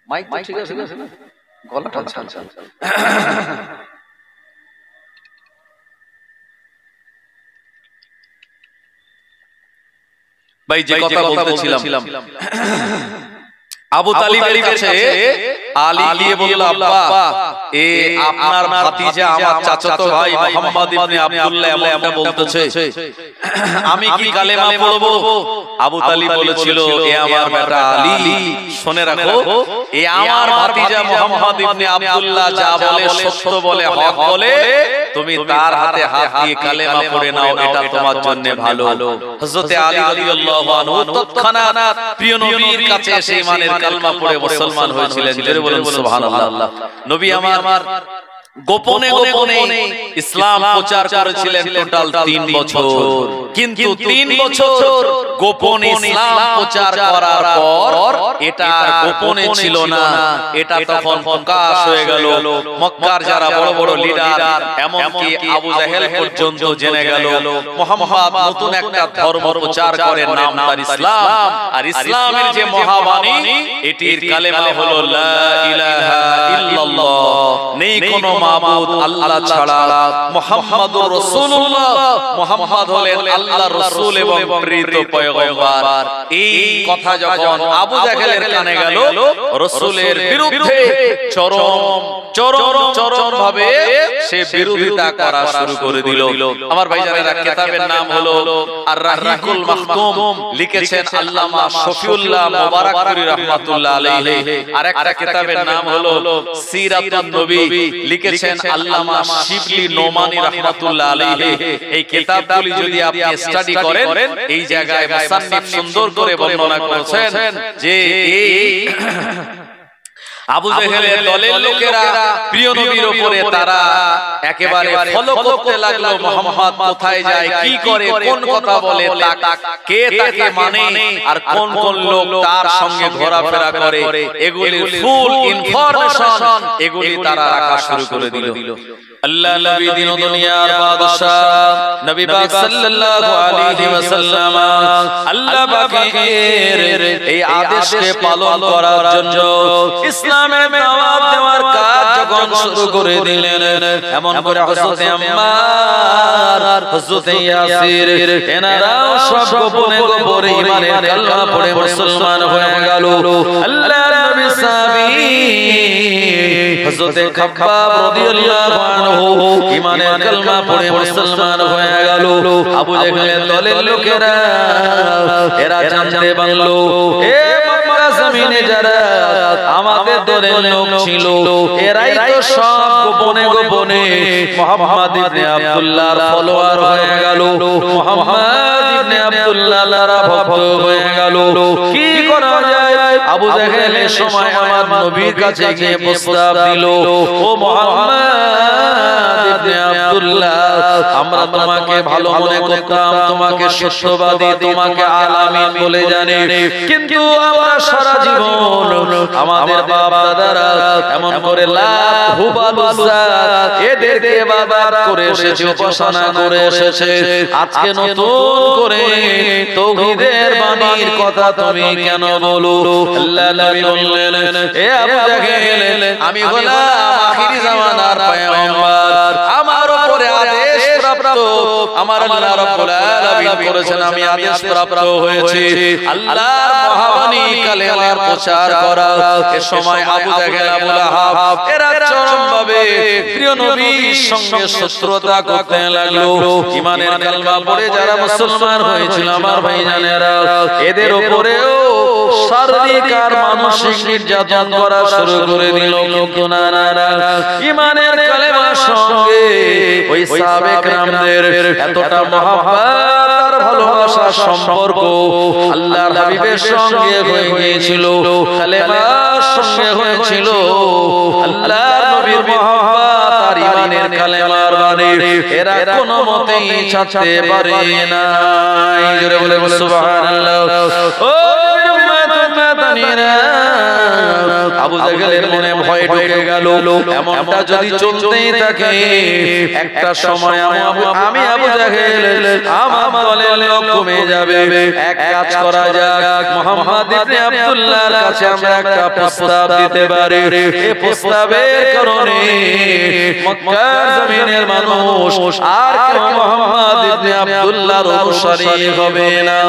মাইক ঠিক আছে, গলা টানছে। ভাই যে কথা বলতেছিলাম, আবু তালিবের কাছে আলী গিয়ে বলল, আব্বা এ আপনার ভাতিজা আমার চাচাতো ভাই মুহাম্মদ ইবনে আব্দুল্লাহ এমনটা বলতেছে, আমি কি কালেমা পড়ব? আবু তালিব বলেছিল, এ আমার বেটা আলী, শুনে রাখো, এ আমার ভাতিজা মুহাম্মদ ইবনে আব্দুল্লাহ যা বলে সত্য বলে, হক বলে, তুমি তার হাতে হাত দিয়ে কালেমা পড়ে নাও, এটা তোমার জন্য ভালো। হযরতে আলী রাদিয়াল্লাহু আনহু তৎক্ষণাৎ প্রিয় নবীর কাছে এসে ঈমানের কালেমা পড়ে মুসলমান হয়েছিলেন। জোরে বলুন সুবহানাল্লাহ। নবী আমার গোপনে গোপনে ইসলাম প্রচার করেছিলেন টোটাল 3 বছর, কিন্তু 3 বছর গোপনে ইসলাম প্রচার করার পর এটা আর গোপনে ছিল না, এটা তখন প্রকাশ হয়ে গেল। মক্কার যারা বড় বড় লিডার, এমনকি আবু জাহেল পর্যন্ত জেনে গেল মুহাম্মদ নতুন একটা ধর্ম প্রচার করে, নাম তার ইসলাম। আর ইসলামের যে মহাবাণী, এটির কালেমা হলো লা ইলাহা ইল্লাল্লাহ, নেই কোনো মাবুদ আল্লাহ ছাড়া, মুহাম্মাদুর রাসূলুল্লাহ, মুহাম্মদ হলেন আল্লাহর রাসূল এবং প্রেরিত পয়গম্বর। এই কথা যখন আবু জাহেলের কানে গেল, রাসূলের বিরুদ্ধে চরম ভাবে সে বিরোধিতা করা শুরু করে দিল। আমার ভাইজানেরা, কিতাবের নাম হলো আর রাহিকুল মাখতুম, লিখেছেন আল্লামা শফিউল্লাহ মুবারাকপুরী রাহমাতুল্লাহ আলাইহি। আর একটা কিতাবের নাম হলো সিরাতুন নবী, লিখেছেন আল্লামা শিবলি নোমানী রাহমাতুল্লাহ আলাইহি। এই কিতাবগুলি যদি আপনি স্টাডি করেন, এই জায়গায় মুসান্নিফ সুন্দর করে বর্ণনা করেছেন যে আবু জাহেলের দলের লোকেরা প্রিয় নবীর উপরে তারা একেবারে ফলো করতে লাগলো, মুহাম্মদ কোথায় যায়, কি করে, কোন কথা বলে, কে তাকে মানে, আর কোন কোন লোক তার সঙ্গে ঘোরাফেরা করে, এগুলির ফুল ইনফরমেশন এগুলি তারা রাখা শুরু করে দিল। আল্লাহ নবী দিন ও দুনিয়ার বাদশা নবী পাক সাল্লাল্লাহু আলাইহি ওয়াসাল্লাম আল্লাহ পাকের এই আদেশকে পালন করার জন্য ইসলামের দাওয়াত দেওয়ার কাজ যখন শুরু করে দিলেন, এমন করে হযরতে আম্মার, হযরতে ইয়াসির, এনারাও সব গোপনে গোপনে ঈমানের কালেমা পড়ে মুসলমান হয়ে গেল। আল্লাহর নবী সাহাবী হযরতে খাব্বাব রাদিয়াল্লাহু আনহু ঈমানের কালেমা পড়ে মুসলমান হয়ে গেল। আবু জাহেলের দলের লোকেরা এরা জানতে পারল, এ মক্কা জমিনে যারা আমাদের দলের লোক ছিল, এরাই তো সব গোপনে গোপনে মুহাম্মদ ইবনে আব্দুল্লাহর ফলোয়ার হয়ে গেল, মুহাম্মদ ইবনে আব্দুল্লাহর ভক্ত হয়ে গেল। কি করা যায়? আবু জাহেল এই সময় আমার নবীর কাছে গিয়ে প্রস্তাব দিল, ও মুহাম্মদ ইবনে আব্দুল্লাহ, আমরা তোমাকে ভালো মনে করতাম, তোমাকে সত্যবাদী, তোমাকে আলামিন বলে জানি, কিন্তু আমরা সারা জীবন আমাদের বাপ দাদারা এমন করে লাত, হুবাল, উজ্জা এদেরকে ইবাদত করে এসেছে, উপাসনা করে এসেছে। আজকে নতুন করে তাওহীদের বাণীর কথা তুমি কেন বলো? আল্লাহ নবী বললেন, এ আবু জাহেল, আমি হলাম আখিরি জামানার পয়গম্বর, আমার উপরে আদেশ প্রাপ্ত, আমার আল্লাহ রাব্বুল আলামিন করেছেন, আমি আদেশ প্রাপ্ত হয়েছি আল্লাহর মহাবাণী কালেমার প্রচার করা। এ সময় আবু জাহেল, আবু লাহাব এরা চরমভাবে প্রিয় নবীর সঙ্গে শত্রুতা করতে লাগলো। ঈমানের কালেমা পড়ে যারা মুসলমান হয়েছিল আমার ভাইজানেরা, এদের উপরেও শারীরিক আর মানসিক নির্যাতন করা শুরু করে দিল। কিন্তু না, ঈমানের কালেমার সঙ্গে ওই সাহাবে কেরামদের এতটা মহব্বত আর ভালোবাসার সম্পর্ক আল্লাহর হাবিবের সঙ্গে হয়ে গিয়েছিল, কালেমার সঙ্গে হয়েছিল। আল্লাহর নবীর মহব্বত আর ইমানের কালেমার বাণী এরা কোনো মতেই ছাড়তে পারে না। জোরে বলে সুবহানাল্লাহ। ও আবু জাহেলের মনে ভয় ঢুকে গেল, এমনটা যদি চলতেই থাকে একটা সময় আমি আবু জাহেল আমার দলের লোক কমে যাবে। এক কাজ করা যাক, মুহাম্মদ ইবনে আব্দুল্লাহর কাছে আমরা একটা প্রস্তাব দিতে পারি। এই প্রস্তাবের কারণে মক্কার জমিনের মানুষ আর কেউ মুহাম্মদ ইবনে আব্দুল্লাহর অনুসারী হবে না।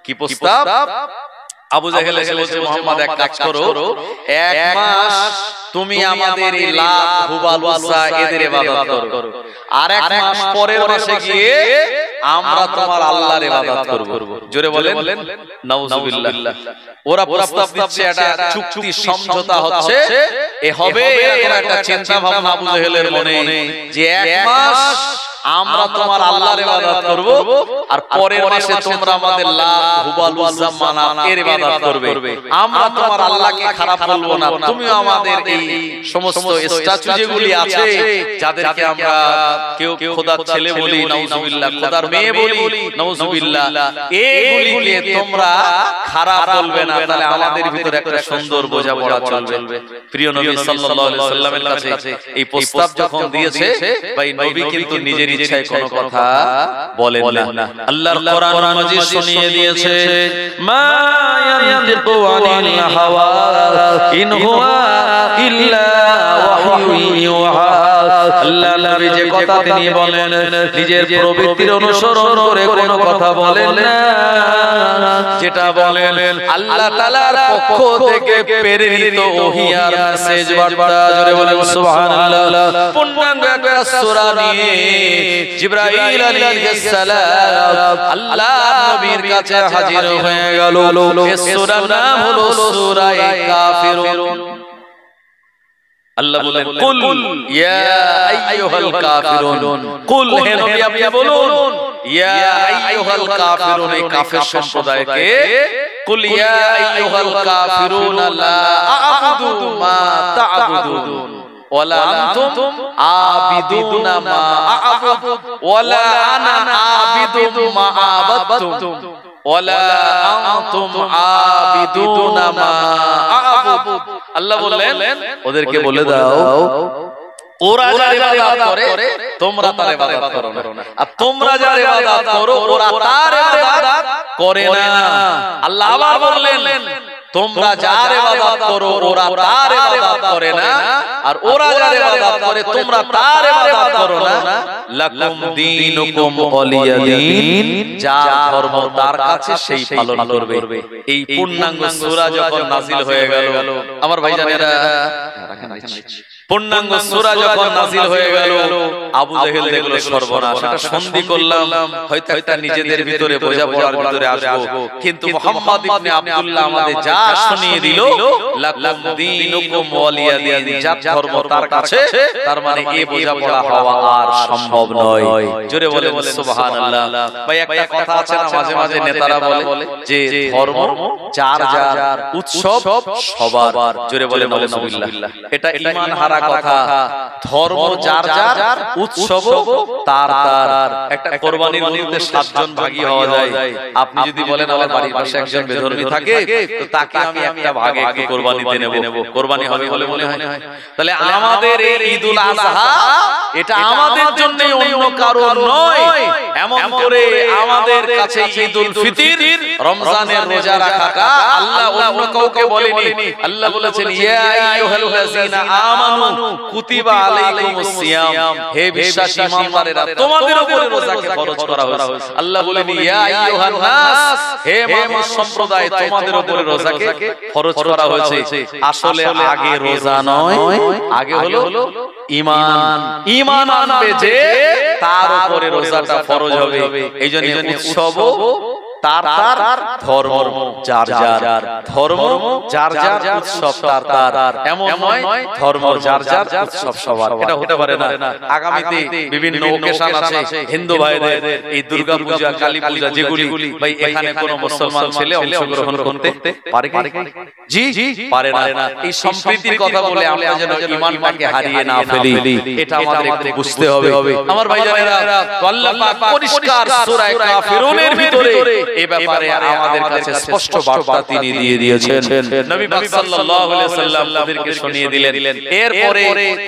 কি প্রস্তাব? আবু জাহেল এসে বলছে, মুহাম্মদ এক কাজ করো, এক মাস তুমি আমাদের এই লাত হুবাল উজ্জা এদের ইবাদত করো, আর এক মাস পরের মাসে গিয়ে আমরা তোমার আল্লাহর ইবাদত করব। জোরে বলেন নাউজুবিল্লাহ। ওরা প্রস্তাব দিচ্ছে, এটা চুক্তি সমঝোতা হচ্ছে, এ হবে এরকম একটা চিন্তা ভাবনা আবু জাহেলের মনে যে এক মাস আমরা তোমার আল্লাহর ইবাদত করব, আর পরের মাসে তোমরা আমাদের লাত হুবাল উজ্জা মানাত এর ইবাদত করবে। আমরা তোমার আল্লাহকে খারাপ বলবো না, তুমিও আমাদের এই সমস্ত স্ট্যাচু যেগুলি আছে, যাদেরকে আমরা কেউ খোদার ছেলে বলি নাউজুবিল্লাহ, খোদার মেয়ে বলি নাউজুবিল্লাহ, এইগুলিকে তোমরা খারাপ বলবে না, তাহলে আমাদের ভিতরে একটা সুন্দর বোঝাপড়া চলবে। প্রিয় নবী সাল্লাল্লাহু আলাইহি ওয়াসাল্লামের কাছে এই প্রস্তাব যখন দিয়েছে, ভাই নবী কিন্তু নিজের ইচ্ছায় কোনো কথা বলেন না। আল্লাহর কোরআন মাজিদ শুনিয়ে দিয়েছে, মা ইয়ানতিকু আনিল হাওয়া ইন হুয়া ইল্লা ওয়াহয়ুন ইউহা। আল্লাহ নবী যে কথা তিনি বলেন নিজের প্রবৃত্তির অনুসরণ করে কোনো কথা বলেন না, যেটা বলেন আল্লাহ তাআলার পক্ষ থেকে প্রেরিত ওহী আর মেসেজ বার্তা। জোরে বলেন সুবহানাল্লাহ। পূর্ণাঙ্গ একটা সূরা নিয়ে জিবরাইল আলাইহিস সালাম আল্লাহ নবীর কাছে হাজির হয়ে গেল। এই সূরার নাম হলো সূরা কাফিরুন। আল্লাহ বলেন, কুল ইয়া আইয়ুহাল কাফিরুন, কুল হে নবী আপনি বলুন, ইয়া আইয়ুহাল কাফিরুন, এই কাফের সম্প্রদায়কে, কুল ইয়া আইয়ুহাল কাফিরুন লা আ'বুদু মা তা'বুদুন ওয়ালা আনতুম আবিদুনা মা আ'বুদু ওয়ালা আনা আবিদু মা আবাদতুম ওয়ালা আনতুম আবিদুনা মা আ'বুদু। আল্লাহ বললেন ওদেরকে বলে দাও, ওরা যার ইবাদত করে তোমরা তার ইবাদত করো না, আর তোমরা যার ইবাদত করো ওরা তার ইবাদত করে না। আল্লাহ আবার বললেন, তোমরা যার ইবাদত করো ওরা তার ইবাদত করে না, আর ওরা যার ইবাদত করে তোমরা তার ইবাদত করো না। লাকুম দীনুকুম ওয়ালিয়া দীন, যার ধর্ম তার কাছে সেই পালন করবে। এই পূর্ণাঙ্গ সূরা যখন নাযিল হয়ে গেল, আমার ভাইজানেরা, পূর্ণাঙ্গ সূরা যখন নাযিল হয়ে গেল, আবু জাহেল দেখলো সর্বনাশ, এটা সন্ধি করলাম, হয়তো একটা নিজেদের ভিতরে বোঝাপড়ার ভিতরে আসবো, কিন্তু মুহাম্মদ ইবনে আব্দুল্লাহ আমাদের যা শুনিয়ে দিল, লাকুম দীনুকুম ওয়ালিয়া দীন, যার ধর্ম তার কাছে, তার মানে এই বোঝাপড়া হওয়া আর সম্ভব নয়। জোরে বলেন সুবহানাল্লাহ। ভাই একটা কথা আছে না, মাঝে মাঝে নেতারা বলে যে ধর্ম যার যার, উৎসব সবার। জোরে বলেন নাউজুবিল্লাহ। এটা ঈমান হারা কথা। ধর্ম যার যার, উৎসব তার তার। একটা কোরবানির মধ্যে 7 জন ভাগী হওয়া যায়। আপনি যদি বলেন আমার বাড়ির পাশে একজন বেধর্মী থাকে, তো তাকে আমি একটা ভাগে একটু কোরবানিতে নেব, কোরবানি হবে বলে মনে হয়? তাহলে আমাদের এই ঈদুল আযহা এটা আমাদের জন্য, অন্য কারো নয়। এমন করে আমাদের কাছে ঈদুল ফিতর, রমজানের রোজা রাখাটা আল্লাহ অন্য কাউকে বলেনি। আল্লাহ বলেছেন, ইয়া আইয়ুহাল্লাযীনা আমানু কুতিবা আলাইকুমুস সিয়াম, হে বিশ্বাসী ঈমানদারেরা তোমাদের উপরে রোজাকে ফরজ করা হয়েছে। আল্লাহ বলেন, ইয়া আইয়ুহান নাস, হে মানুষ সম্প্রদায় তোমাদের উপরে রোজাকে ফরজ করা হয়েছে। আসলে আগে রোজা নয়, আগে হলো ঈমান। ঈমান আনবে যে, তার উপরে রোজাটা ফরজ হবে। এইজন্য উৎসব তার তার ধর্ম, যার যার ধর্ম, যার যার উৎসব তার তার, এমন নয় ধর্ম যার যার উৎসব সবার। এটা হতে পারে না। আগামীতে বিভিন্ন ওকেশন আছে হিন্দু ভাইদের, এই দুর্গা পূজা, কালী পূজা, যেগুলি ভাই এখানে কোন মুসলমান ছেলে অংশগ্রহণ করতে পারে কি? জি পারে না। এই সম্প্রীতির কথা বলে আমরা যেন ঈমানটাকে হারিয়ে না ফেলি, এটা আমাদের একটু বুঝতে হবে। আমার ভাইজানেরা, আল্লাহ পাক পরিষ্কার সূরা কাফিরুনের ভিতরে এই ব্যাপারে আমাদের কাছে স্পষ্ট বার্তা তিনি দিয়ে দিয়েছেন। নবী পাক সাল্লাল্লাহু আলাইহি ওয়াসাল্লাম তাদেরকে শুনিয়ে দিলেন। এরপরে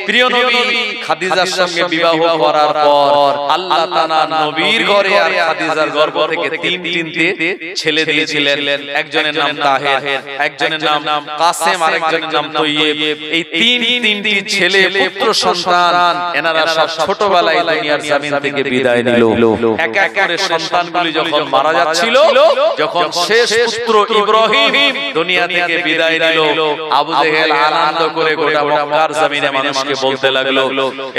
প্রিয় নবী খাদিজার সঙ্গে বিবাহ করার পর আল্লাহ তাআলা নবীর ঘরে আর খাদিজার গর্ভ থেকে তিনটে ছেলে দিয়েছিলেন। একজনের নাম তাহের, একজনের নাম কাসেম, আর একজনের নাম তৈয়ব। এই তিনটি ছেলে পুত্র সন্তান, এনারা সব ছোটবেলায় দুনিয়ার জমিন থেকে বিদায় নিল। এক এক করে সন্তানগুলি যখন মারা যাচ্ছিল, যখন শেষ পুত্র ইব্রাহিম দুনিয়া থেকে বিদায় নিল, আবু জেহেল আনন্দ করে গোটা মক্কার জমিনে মানুষকে বলতে লাগলো,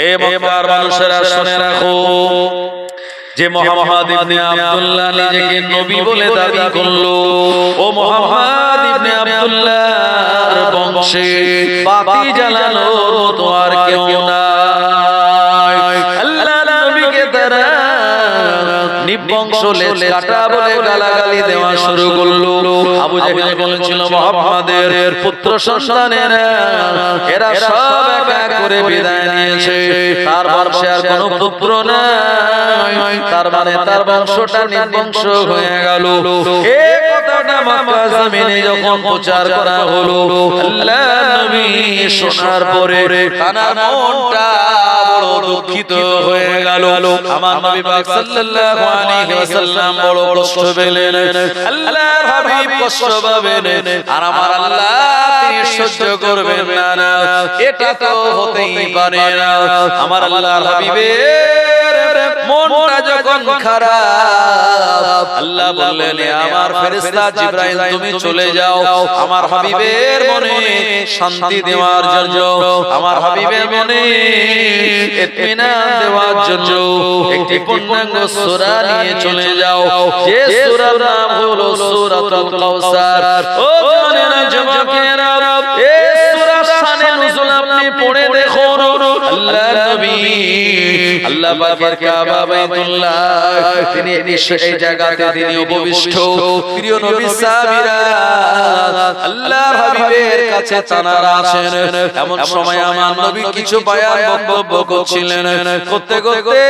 এ মক্কার মানুষেরা শুনে রাখো যে মুহাম্মদ ইবনে আব্দুল্লাহ নিজেকে নবী বলে দাবি করলো। ও মুহাম্মদ ইবনে আব্দুল্লাহর বংশে বাতি জ্বালানোর মতো আর কেউ নাই। আল্লাহ নবীকে তারা নিবংশ লেজ কাটা বলে গালাগালি দেওয়া শুরু করলো। আবু জেহেল বলেছিল, মুহাম্মাদের পুত্র সন্তানেরা এরা সব এক এক করে বিদায় নিয়েছে, তার বংশে আর কোনো পুত্র নাই, তার মানে তার বংশটা নিবংশ হয়ে গেল। এই কথাটা মক্কা জমিনে যখন প্রচার করা হলো, আল্লাহ নবী শোনার পরে তার মনটা বড় দুঃখিত হয়ে গেল। আমার নবী পাক সাল্লাল্লাহু আলাইহি ওয়াসাল্লাম বড় কষ্ট পেলেন, আল্লাহর হাবিব কষ্ট পাবেন, আর আমার আল্লাহ তিনি সহ্য করবেন না। এটা তো হতেই পারে না। আমার আল্লাহর হাবিবের মনটা যখন খারাপ, আল্লাহ বললেন, আমার ফেরেশতা জিবরাইল তুমি চলে যাও আমার হাবিবের মনে শান্তি দেওয়ার জন্য, আমার হাবিবের মনে ইতমিনান দেওয়ার জন্য একটি পূর্ণাঙ্গ সূরা নিয়ে চলে যাও, যে সূরার নাম হলো সূরাতুল কাউসার। ও জানেনা যুবকেরা, এই সূরার শানে নুজুল আপনি পড়ে দেখুন। আল্লাহ নবী আল্লাহ পাকের কাবা বাইতুল্লাহ তিনি এই জায়গাতে তিনি উপবিষ্ট। প্রিয় নবী সাহাবীরা আল্লাহর হাবিবের কাছে তানারা আসেন। এমন সময় আমার নবী কিছু বায়ান বক্তব্য করছিলেন, করতে করতে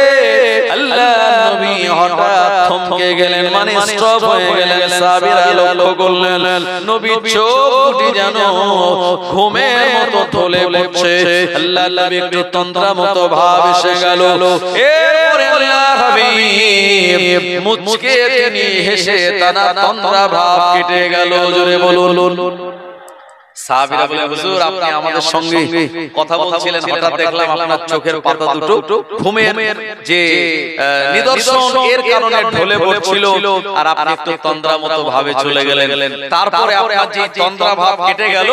আল্লাহর নবী হঠাৎ থমকে গেলেন, মানে স্টপ হয়ে গেলেন। সাহাবীরা লক্ষ্য করলেন নবীর চোখ দুটি যেন ঘুমের মতো ঢলে পড়ছে। আল্লাহর নবী একটু তন্দ্রা মতো ভাব এসে গেল। এরপরে আল্লাহর হাবিব মুচকে তিনি হেসে তার তন্দ্রা ভাব কেটে গেল। জোরে বলুন। সাহাবীরা বলে, হুজুর আপনি আমাদের সঙ্গে কথা বলছিলেন, হঠাৎ দেখলাম আপনার চোখের পাতা দুটো ঘুমের যে নিদর্শন এর কারণে ঢলে পড়ছিল, আর আপনি একটু তন্দ্রা মতো ভাবে চলে গেলেন। তারপরে আপনার যে তন্দ্রা ভাব কেটে গেল,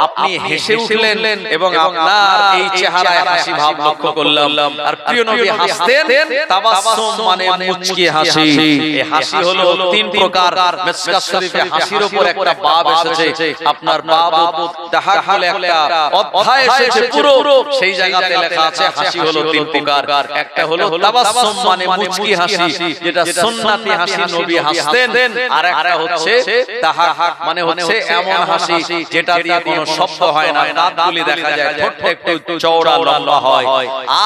আপনি হেসে উঠলেন এবং আপনার এই চেহারায় হাসি ভাব লক্ষ্য করলাম। আর প্রিয় নবী হাসতেন, তাবাসসুম মানে মুচকি হাসি। এই হাসি হলো তিন প্রকার। মিসকাত শরীফে হাসির উপর একটা বাব এসেছে, আপনার বাব তাহার বলে একটা অধ্যায় এসেছে পুরো, সেই জায়গাতে লেখা আছে হাসি হলো তিন প্রকার। একটা হলো তাবাসসুম মানে মুচকি হাসি, যেটা সুন্নতি হাসি, নবী হাসতেন। আর একটা হচ্ছে তাহাক মানে হচ্ছে এমন হাসি যেটা দিয়ে কোনো শব্দ হয় না, দাঁতগুলি দেখা যায়, ঠোঁটটা একটু চওড়া লম্বা হয়।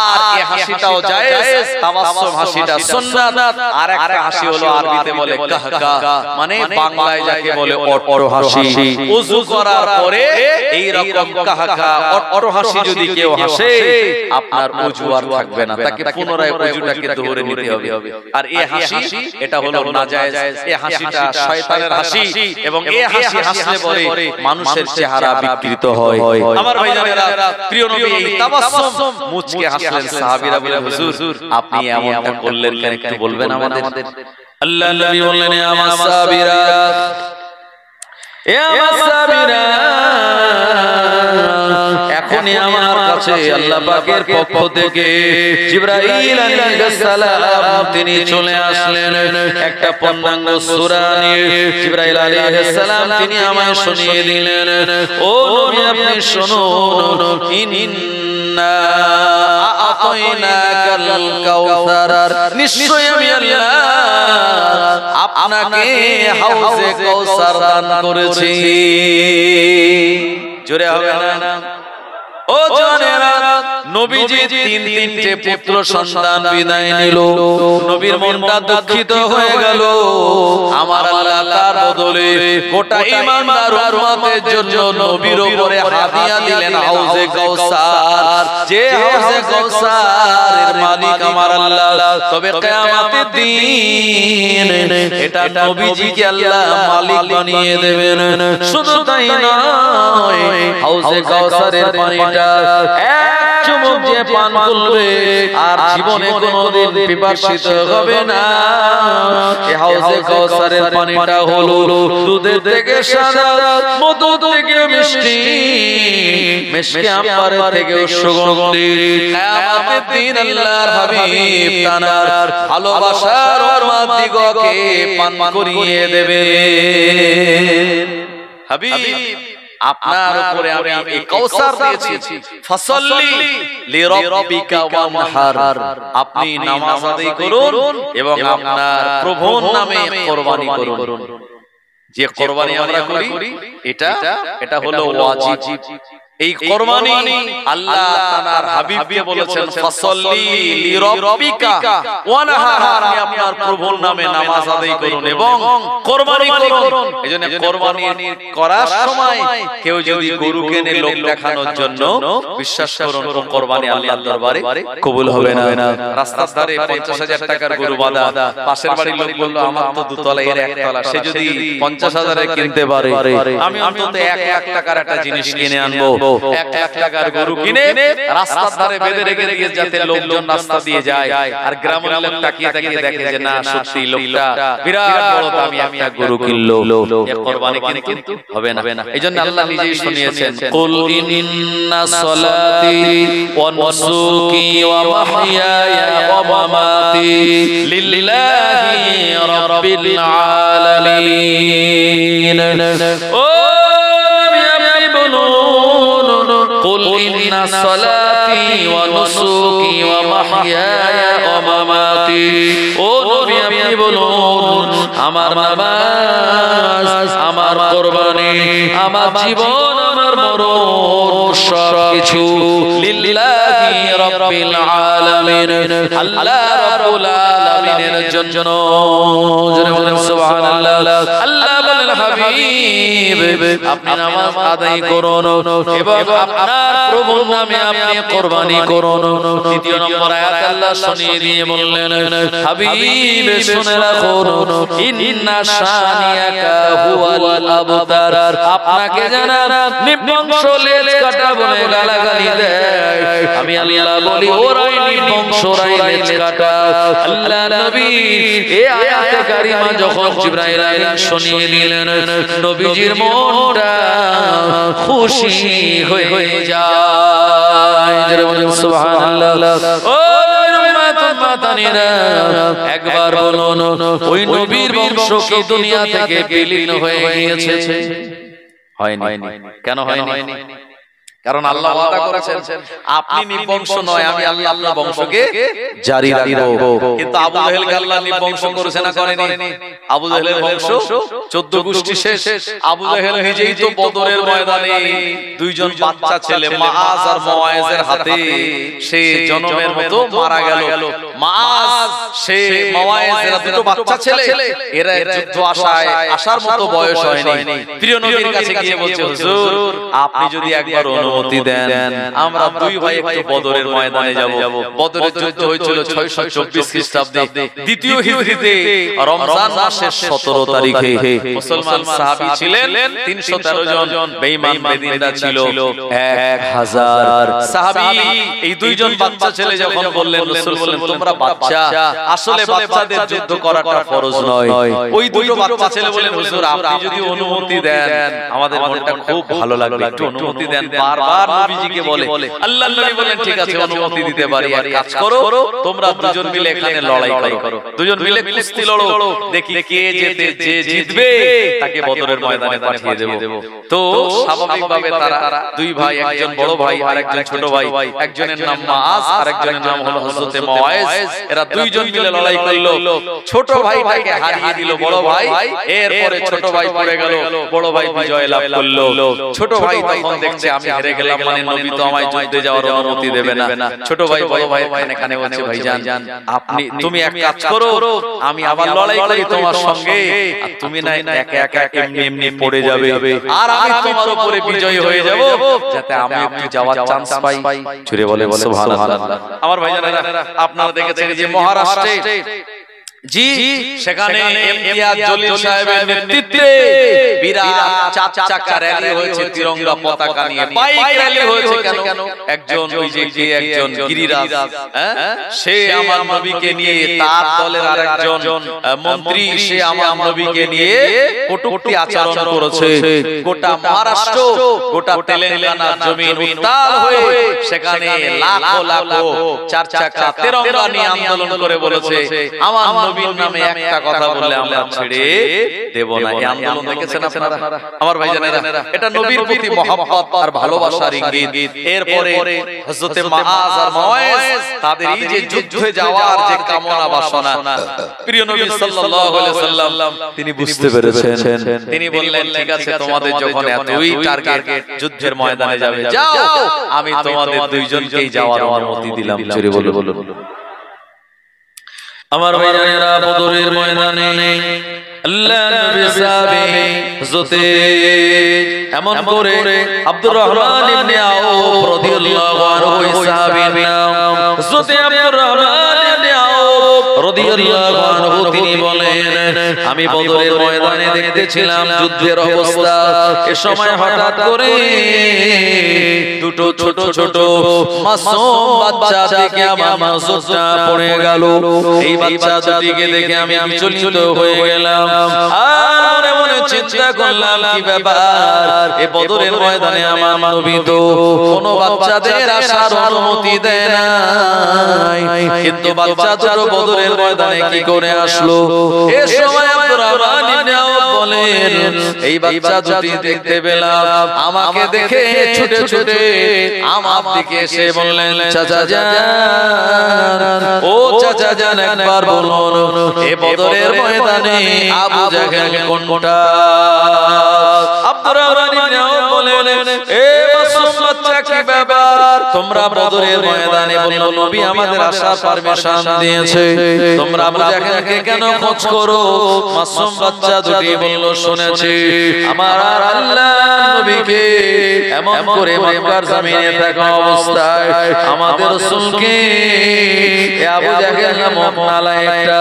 আর এই হাসিটাও জায়েজ, তাবাসসুম হাসিটা সুন্নাত। আর একটা হাসি হলো আরবিতে বলে কাহকা, মানে বাংলায় যাকে বলে অট্ট হাসি। ওযু করার পরে এই রকম কাহকা অট্ট হাসি যদি কেউ হাসে, আপনার ওযু আর থাকবে না, তাকে পুনরায় ওযুটাকে ধরে নিতে হবে। আর এই হাসি এটা হলো নাজায়েজ, এই হাসিটা শয়তানের হাসি, এবং এই হাসি হাসলে পরে মানুষের চেহারা বিকৃত হয়। আমার ভাইজানেরা, প্রিয় নবী এই তাবাসসুম মুচকে হাসলেন। সাহাবীরা বলে, হুজুর আপনি এমনটা করলেন কেন, একটু বলবেন আমাদের? আল্লাহ নবী বললেন, আমার সাহাবীরা, এখনই আমার কাছে আল্লাহ পাকের পক্ষ থেকে জিবরাইল আলাইহিস সালাম তিনি চলে আসলেন একটা পূর্ণাঙ্গ সূরা নিয়ে জিবরাইল আলাইহিস সালাম তিনি আমায় শুনিয়ে দিলেন ও নবী আপনি শুনুন ইন্না আ'তাইনাকাল কাউসার নিশ্চয় আমি আল্লাহ আপনাকে হাউজে কাউসার দান করেছি জোরে হবে না ও জানেরা নবীজি তিনটে পুত্র সন্তান বিদায় নিল নবীর মনটা দুঃখিত হয়ে গেল আমার আল্লাহ তার বদলে গোটা ঈমানদার উম্মতের জন্য নবীর উপরে হাদিয়া দিলেন হাউজে কাউসার যে হাউজে কাউসারের মালিক আমার আল্লাহ তবে কিয়ামতের দিন এটা নবীজিকে আল্লাহ মালিক বানিয়ে দেবেন শুধু তাই নয় হাউজে কাউসারের পানিটা এক চুমুক যে পান করবে আর জীবনে কোনোদিন পিপাসিত হবে না এই হাউজে কাউসারের পানিটা হলো দুধের থেকে সাদা মধু থেকে মিষ্টি মিষ্টি আম্বারের থেকে সুগন্ধি কিয়ামতের দিন আল্লাহর হাবিব তার ভালোবাসার উম্মতদিগকে পান করিয়ে দেবে হাবিব আপনার উপরে আমি এই কাউসার দিয়েছি ফাসাল্লি লিরাব্বিকা ওয়ানহার আপনি নামাজ আদায় করুন এবং আপনার প্রভুর নামে কুরবানি করুন যে কুরবানি আমরা করি এটা হলো ওয়াজিব এই কুরবানি আল্লাহ তাআলার হাবিবকে বলেছেন ফাসাল্লি লিরাব্বিকা ওয়ানহার আপনি আপনার প্রভুর নামে নামাজ আদায় করুন এবং কুরবানি করুন এজন্য কুরবানি করার সময় কেউ যদি গরু কিনে লোক দেখানোর জন্য বিশ্বাস করুন কুরবানি আল্লাহর দরবারে কবুল হবে না রাস্তার ধারে ৫০,০০০ টাকার গরু বাঁধা পাশের বাড়ির লোক বলল আমার তো দুতলা এর একতলা সে যদি ৫০,০০০ এ কিনতে পারে আমি অন্তত ১,০০,০০০ টাকার একটা জিনিস কিনে আনবো ১,০০,০০০ টাকার গরু কিনে রাস্তার ধারে বেঁধে রেখে দিয়ে যাতে লোকজন রাস্তা দিয়ে যায় আর গ্রামের লোক তাকিয়ে তাকিয়ে দেখে যে না সত্যি লোকটা বিরাট বড় দামি একটা গরু কিনলো এ কুরবানি কিন্তু হবে না এইজন্য আল্লাহ নিজেই শুনিয়েছেন কুল ইন্না সলাতি ওয়া নুসুকি ওয়া মাহইয়ায়া ওয়া মামাতি লিল্লাহি রাব্বিল আলামিন ও قل إن صلاتي ونسكي ومحياي ومماتي ও নবী আপনি বলুন আমার নামাজ আমার কুরবানি আমার জীবন আমার মরণ সবকিছু লিল্লাহি রাব্বিল আলামিন আল্লাহ রাব্বুল আলামিনের জন্য জোরে বলেন সুবহানাল্লাহ আল্লাহ বলেন হাবিব আপনি নামাজ আদায় করুন এবং আপনার প্রভুর নামে আপনি কুরবানি করুন দ্বিতীয় নম্বর আয়াত আল্লাহ শুনিয়ে দিয়ে বললেন হাবিব শুনে রাখুন ইন্না শানিয়াকা হুয়াল আবতার আপনাকে যারা নির্বংশ লেজ কাটা বলে গালাগালি দেয় আমি আল্লাহ বলি ওরাই নির্বংশ লেজ কাটা আল্লাহ নবী এই আয়াতে কারিমা যখন জিবরাইল আলাইহিস শুনিয়ে দিলেন নবীজির মনটা খুশি হয়ে যায় জোরে বলুন সুবহানাল্লাহ ও মাতানিরা একবার বলুন ওই নবীর বংশ কি দুনিয়া থেকে বিলীন হয়ে গিয়েছে হয়নি কেন হয়নি কারণ আল্লাহ ওয়াদা করেছেন আপনি নির্বংশ নয় আমি আল্লাহ আপনার বংশকে জারি রাখবো কিন্তু আবু জাহেলকে আল্লাহ নির্বংশ করেছে না করেনি আবু জাহেলের বংশ 14 গোষ্ঠী শেষ আবু জাহেল নিজেই তো বদরের ময়দানে দুইজন বাচ্চা ছেলে মাআজ আর মুআইজের হাতে সে জনমের মতো মারা গেল মাআজ সে মুআইজের দুটো বাচ্চা ছেলে এরা যুদ্ধ আসার মতো বয়স হয়নি প্রিয় নবীর কাছে গিয়ে বলছে হুজুর আপনি যদি একবার অনুমতি দেন আমরা দুই ভাই একটু বদরের ময়দানে যাব বদরের যুদ্ধ হয়েছিল 624 খ্রিস্টাব্দে দ্বিতীয় হিজরিতে রমজান মাসের 17 তারিখে মুসলমান সাহাবী ছিলেন 313 জন বেঈমান বেদিনরা ছিল 1000 সাহাবী এই দুইজন বাচ্চা ছেলে যখন বললেন রাসূল বললেন তোমরা বাচ্চা আসলে বাচ্চাদের যুদ্ধ করাটা ফরজ নয় ওই দুটো বাচ্চা ছেলে বলেন হুজুর আপনি যদি অনুমতি দেন আমাদের মনটা খুব ভালো লাগবে একটু অনুমতি দেন বারবার নবীজিকে বলে। আল্লাহর নবী বলেন ঠিক আছে অনুমতি দিতে পারি, এক কাজ করো তোমরা দুজন মিলে এখানে লড়াই করো, দুজন মিলে কুস্তি লড়ো, দেখি কে যে জিতবে তাকে বদরের ময়দানে পাঠিয়ে দেব। তো স্বাভাবিকভাবে তারা দুই ভাই, একজন বড় ভাই আর একজন ছোট ভাই, একজনের নাম মাআজ আর একজনের নাম হলো হযরতে মুআজ, এরা দুইজন মিলে লড়াই করলো। ছোট ভাইটাকে হারিয়ে দিল বড় ভাই, এরপরে ছোট ভাই পড়ে গেল, বড় ভাই বিজয় লাভ করলো। ছোট ভাই তখন দেখছে আমি হেরে গেলাম, মানে নবী তো আমায় যুদ্ধে যাওয়ার অনুমতি দেবে না। ছোট ভাই বড় ভাইয়ের কানে কানে বলছে ভাইজান তুমি এক কাজ করো, আমি আবার লড়াই করি তোমার সঙ্গে, আর তুমি না একা একা এমনি এমনি পড়ে যাবে, আর আমি তোমার উপরে বিজয় হয়ে যাব, যাতে আমি একটু যাওয়ার চান্স পাই। ছুড়ে বলে সুবহানাল্লাহ। আমার ভাইজানেরা আপনারা দেখেছেন যে মহারাষ্ট্রে জি সেখানে ইমতিয়াজ জলিল সাহেবের নেতৃত্বে বিরাট চার চাকা র‍্যালি হয়েছে, তিরঙ্গা পতাকা নিয়ে বাইক র‍্যালি হয়েছে। কেন? একজন ওই যে একজন গিরিরাজ, সে আমার নবীকে নিয়ে, তার দলের আরেকজন মন্ত্রী সে আমার নবীকে নিয়ে কটূক্তি আচরণ করেছে। গোটা মহারাষ্ট্র, গোটা তেলেঙ্গানা জমিন উত্তাল হয়ে সেখানে লাখো লাখো চার চাকা তিরঙ্গা নিয়ে আন্দোলন করে বলেছে আমার নবীর নামে একটা কথা বললে আমরা ছেড়ে দেব না। এই আন্দোলন দেখেছেন আপনারা আমার ভাইজানেরা, এটা নবীর প্রতি মহব্বত আর ভালোবাসার ইঙ্গিত। এরপরে হযরতে মুআজ আর মুআজ তাদের এই যে যুদ্ধে যাওয়ার যে কামনা বাসনা, প্রিয় নবী সাল্লাল্লাহু আলাইহি সাল্লাম তিনি বুঝতে পেরেছেন। তিনি বললেন ঠিক আছে তোমাদের যখন এতই টার্গেট যুদ্ধের ময়দানে যাবে, যাও, আমি তোমাদের দুইজনকেই যাওয়ার অনুমতি দিলাম। জোরে বলুন। আমার ভাইরা বদরের ময়দানে আল্লাহ নবী সাহাবী হযরতে এমন করে আব্দুর রহমান ইবনে আউফ রাদিয়াল্লাহু আনহু সাহাবীর নাম হযরতে আব্দুর রহমান ইবনে আউফ রাদিয়াল্লাহু আনহু তিনি বলেন আমি বদরের ময়দানে দেখতেছিলাম যুদ্ধের অবস্থা। এ সময় হঠাৎ করে দুটো ছোট ছোট মাসুম বাচ্চা দেখে আমার নজরটা পড়ে গেল। এই বাচ্চা দুটিকে দেখে আমি বিচলিত হয়ে গেলাম, আর মনে মনে চিন্তা করলাম কি ব্যাপার, এই বদরের ময়দানে আমার নবী তো কোনো বাচ্চাদের আসার অনুমতি দেয় না, কিন্তু বাচ্চা দুটো বদরের ময়দানে কি করে আসলো? এই সময় আব্দুর রহমান ইবনে আউফ বলেন এই বাচ্চা দুটি দেখতে পেলাম, আমাকে দেখে ছুটে ছুটে আমার দিকে এসে বললেন চাচা জান, ও চাচা জান একবার বলুন এই বদরের ময়দানে আবু জাহেল কোনটা? আব্দুর রহমান ইবনে আউফ বলেন এ মাসুম বাচ্চা কি ব্যাপার, তোমরা বদরের ময়দানে বলল নবী আমাদের আসার পারমিশন দিয়েছে, তোমরা আবু জাহেলকে কেন খোঁজ করো? মাসুম বাচ্চা দুটি বলল শুনেছি আমার আল্লাহ নবীকে এমন করে মক্কার জমিনে থাকা অবস্থায় আমাদের রাসূলকে আবু জাহেল নামক নালায় একটা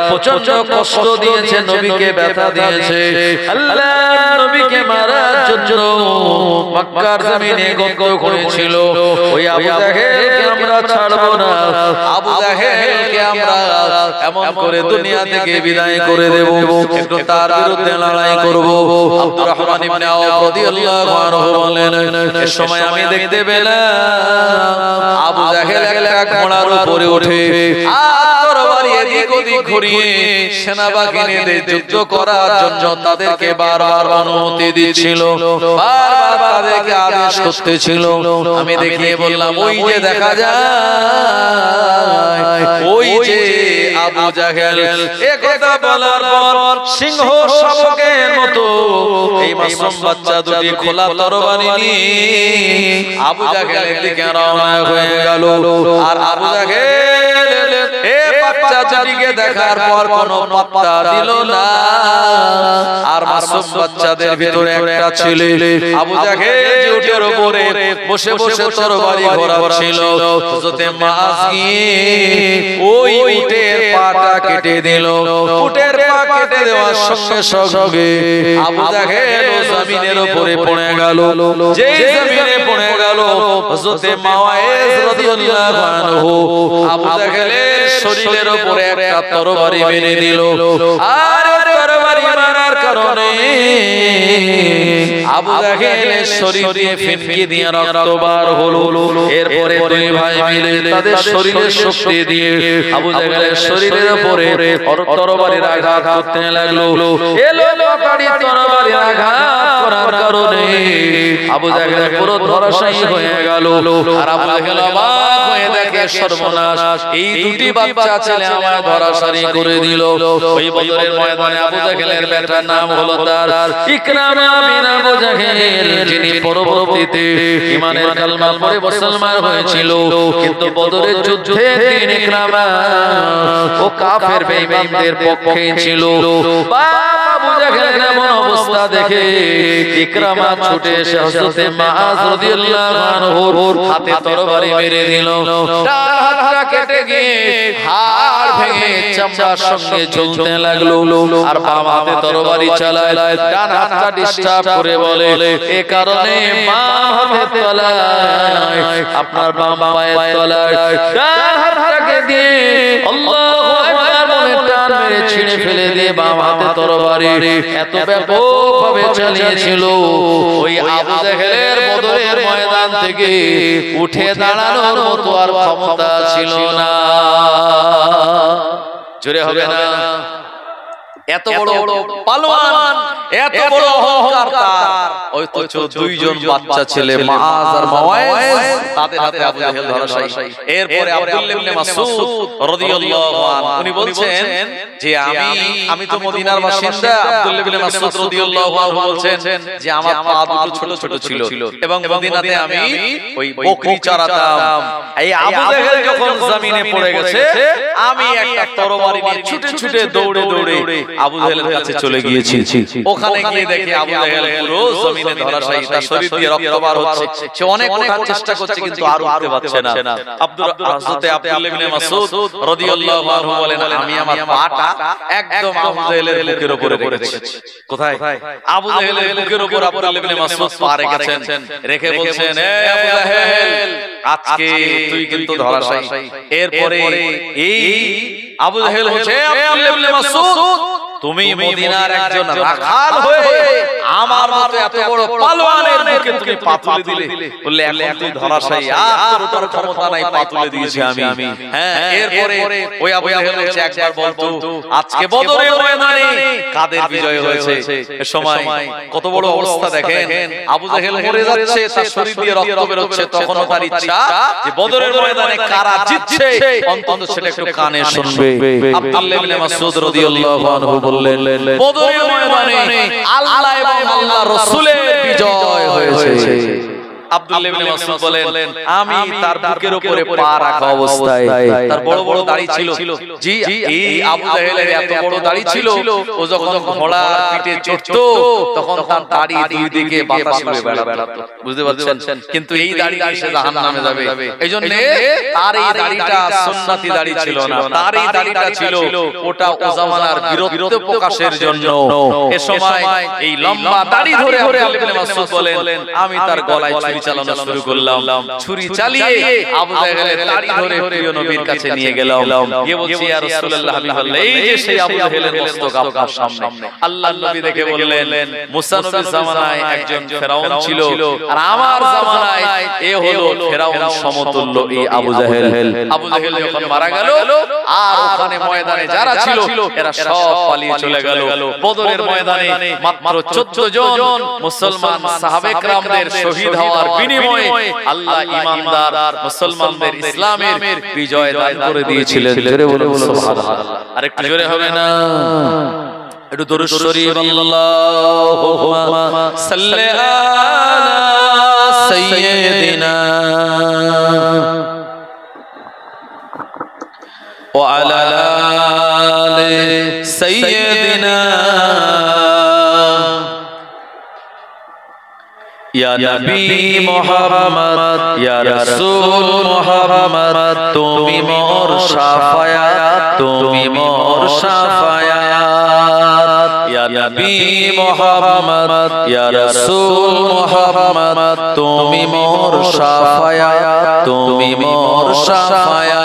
প্রচন্ড কষ্ট দিয়েছে, নবীকে ব্যথা দিয়েছে। আল্লাহ নবীকে মারার জন্য মক্কার জমিনে গত করেছিল। ওই আবু জাহেলকে আমরা ছাড়বো না, আবু জাহেলকে আমরা এমন করে দুনিয়া থেকে বিদায় করে দেব, একটু তার বিরুদ্ধে লড়াই করব। আব্দুর রহমান ইবনে আউফ রাদিয়াল্লাহু আনহু বলেন এই সময় আমি দেখতে পেলাম আবু জাহেল একটা ঘোড়ার উপরে উঠে তরবারি এদিক ওদিক ঘুরিয়ে সেনাবাহিনীদের যুদ্ধ করার জন্য তাদেরকে বারবার অনুমতি দিচ্ছিল, বারবার তাদেরকে আদেশ করতেছিল। আমি দেখিয়ে বললাম ওই যে দেখা যায় ওই যে আবু জাহেল। একথা বলার পর সিংহ শাবকের মতো এই মাসুম বাচ্চা দুটি খোলা তরবারি নিয়ে আবু জাহেলের দিকে রওনা হয়ে গেল। আর আবু জাহেল এই বাচ্চা দুটিকে দেখার পর কোনো পাত্তা দিল না। আর মাসুম বাচ্চাদের ভিতরে একটা ছেলে আবু জাহেল যে উটের উপরে বসে বসে তরবারি ঘোরাচ্ছিল, হযরতে মুআজ গিয়ে ওই উটের পাটা কেটে দিল। উটের পা কেটে দেওয়ার সঙ্গে সঙ্গে আবু জাহেল জমিনের উপরে পড়ে গেল। যেই জমিনে পড়ে গেল হযরতে মুআজ রাদিয়াল্লাহু আনহু আবু জাহেলের শরীরের উপরে একটা তরবারি মেরে দিল। আর তরবারি মারার কারণে আবু জাহেলের শরীর দিয়ে ফিনকি দিয়ে রক্ত বার হলো। এরপরে দুই ভাই মিলে তাদের শরীরের শক্তি দিয়ে আবু জাহেলের শরীরের উপরে তরবারির আঘাত করতে লাগলো। এলো পাকাড়ি তরবারির আঘাত করার কারণে আবু জাহেল পুরো ধরাশায়ী হয়ে গেল। আর আবু জাহেল অবাক হয়ে দেখে সর্বনাশ, এই দুটি বাচ্চা ছেলে আমায় ধরাশায়ী করে দিল। ওই বদরের ময়দানে আবু জাহেলের বেটার নাম হলো তার ইকরামা বিন আবু জাহেল, যিনি পরবর্তীতে ঈমানের কালমা পড়ে মুসলমান হয়েছিল। কিন্তু বদরের যুদ্ধে তিনি ইকরামা ও কাফের বেঈমানদের পক্ষে ছিল। আবু জাহেলের এমন অবস্থা দেখে ইকরামা ছুটে এসে হযরত মুআয রাদিয়াল্লাহু আনহুর হাতে তরবারি মেরে দিল। তার হাতটা কেটে গিয়ে হাড় ভেঙে চামড়ার সঙ্গে ঝুলতে লাগলো। আর বাম হাতে তরবারি চালায়, ডান হাতটা ডিস্টার্ব করে বলে, এ কারণে বাম হাতের তলায়, আপনার বাম পায়ের তলায় ডান হাতটাকে দিয়ে আল্লাহু আকবার বলে টান মেরে ছিঁড়ে ফেলে দিয়ে বাম হাতে তরবারি এত ব্যাপকভাবে চালিয়েছিল, ওই আবু জাহেলের বদরের ময়দান থেকে উঠে দাঁড়ানোর মতো আর ক্ষমতা ছিল না। জোরে হবে না? এত বড় পালোয়ান, এত বড় অহংকার তার। ওই তো দুইজন বাচ্চা ছেলে মুআয আর মুওয়াইজ, তাদের হাতে আবু জাহেল ধরাশায়ী। এরপরে আব্দুল্লাহ ইবনে মাসউদ রাদিয়াল্লাহু আনহু উনি বলছেন যে আমি তো মদিনার বাসিন্দা। আব্দুল্লাহ ইবনে মাসউদ রাদিয়াল্লাহু আনহু বলছেন যে আমার পা দুটো ছোট ছোট ছিল এবং মদিনাতে আমি ওই বকরি চরাতাম। এই আবু জাহেল যখন জমিনে পড়ে গেছে, আমি একটা তরবারি নিয়ে ছুটে ছুটে দৌড়ে দৌড়ে আবু জাহেলের কাছে চলে গিয়েছি। ওখানে গিয়ে দেখি আবু জাহেল পুরো জমিনে ধরাশায়ী, তার শরীর দিয়ে রক্ত বার হচ্ছে। সে অনেক ওঠার চেষ্টা করছে কিন্তু আর উঠতে পারছে না। হযরত আব্দুল্লাহ ইবনে মাসউদ রাদিয়াল্লাহু আনহু বলেন, আমি আমার পাটা একদম আবু জাহেলের বুকের উপরে রেখেছি। কোথায়? আবু জাহেলের বুকের উপর আব্দুল্লাহ ইবনে মাসউদ পা রেখেছেন। রেখে বলছেন, এ আবু জাহেল, আজকে তুই কিন্তু ধরাশায়ী। এরপরে এই আবু জাহেল বলছে, আব্দুল্লাহ ইবনে মাসউদ, তুমি মদিনার একজন রাখাল হয়ে আমার মতো এত বড় পালোয়ানের বুকে তুমি পা তুলে দিলে। বললে এখন তুই ধরাশায়ী, আর তোর ক্ষমতা নাই, পা তুলে দিয়েছি আমি। হ্যাঁ, এরপরে ওই আবু জাহেল বলছে, একবার বলতো আজকে বদরের ময়দানে কাদের বিজয় হয়েছে? এ সময় কত বড় অবস্থা দেখেন, আবু জাহেল মরে যাচ্ছে, তার শরীর দিয়ে রক্ত বের হচ্ছে, তখনও তার ইচ্ছা যে বদরের ময়দানে কারা জিতছে অন্তত সেটা একটু কানে শুনবে। আব্দুল্লাহ ইবনে মাসউদ রাদিয়াল্লাহু আনহু বললেন, বদরের ময়দানে আল্লাহ এবং আল্লাহর রাসূলের বিজয় হয়েছে। আব্দুল্লাহ ইবনে মাসউদ বলেন, আমি তার বুকের উপরে পা রাখা অবস্থায়, তার বড় বড় দাড়ি ছিল। জি, এই আবু জাহেলের এত বড় দাড়ি ছিল, ও যখন ঘোড়ার পিঠে চড়তো তখন তার দাড়ি দুই দিকে বাতাস উড়ে বেড়াতো। বুঝতে পারছেন? কিন্তু এই দাড়ি দিয়ে সে জাহান্নামে যাবে। এইজন্য তার এই দাড়িটা সুন্নতি দাড়ি ছিল না, তার এই দাড়িটা ছিল ওটা ও জামানার বীরত্ব প্রকাশের জন্য। এ সময় এই লম্বা দাড়ি ধরে আব্দুল্লাহ ইবনে মাসউদ বলেন, আমি তার গলায় ছুরি চালানো শুরু করলাম। ছুরি চালিয়ে আবু জাহেলের দাড়ি ধরে প্রিয় নবীর কাছে নিয়ে গেলাম। গিয়ে বলছি, ইয়া রাসূলুল্লাহ, আমি বললাম, এই যে সেই আবু জাহেলের মস্তক আপনার সামনে। আল্লাহর নবী দেখে বললেন, মুসা নবীর জামানায় একজন ফেরাউন ছিল, আর আমার জামানায় এ হলো ফেরাউন সমতুল্য এই আবু জাহেল। আবু জাহেল যখন মারা গেল, আর ওখানে ময়দানে যারা ছিল এরা সব পালিয়ে চলে গেল। বদরের ময়দানে মাত্র 14 জন মুসলমান সাহাবে কেরামদের শহীদ হওয়ার বিনিময়ে আল্লাহ ঈমানদার মুসলমানদের ইসলামের বিজয় দান করে দিয়েছিলেন। জোরে বলুন সুবহানাল্লাহ। আরেকটু জোরে হবে না? একটু দরুদ শরীফ, আল্লাহুম্মা সাল্লি আলা সাইয়্যিদিনা ওয়া আলা আলি সাইয়্যিদিনা ইয়া নবী মুহাম্মদ, ইয়া রাসূল মুহাম্মদ, তুমি মোর শাফায়াত, তুমি মোর শাফায়াত। ইয়া নবী মুহাম্মদ, ইয়া রাসূল মুহাম্মদ, তুমি মোর শাফায়াত, তুমি মোর শাফায়াত।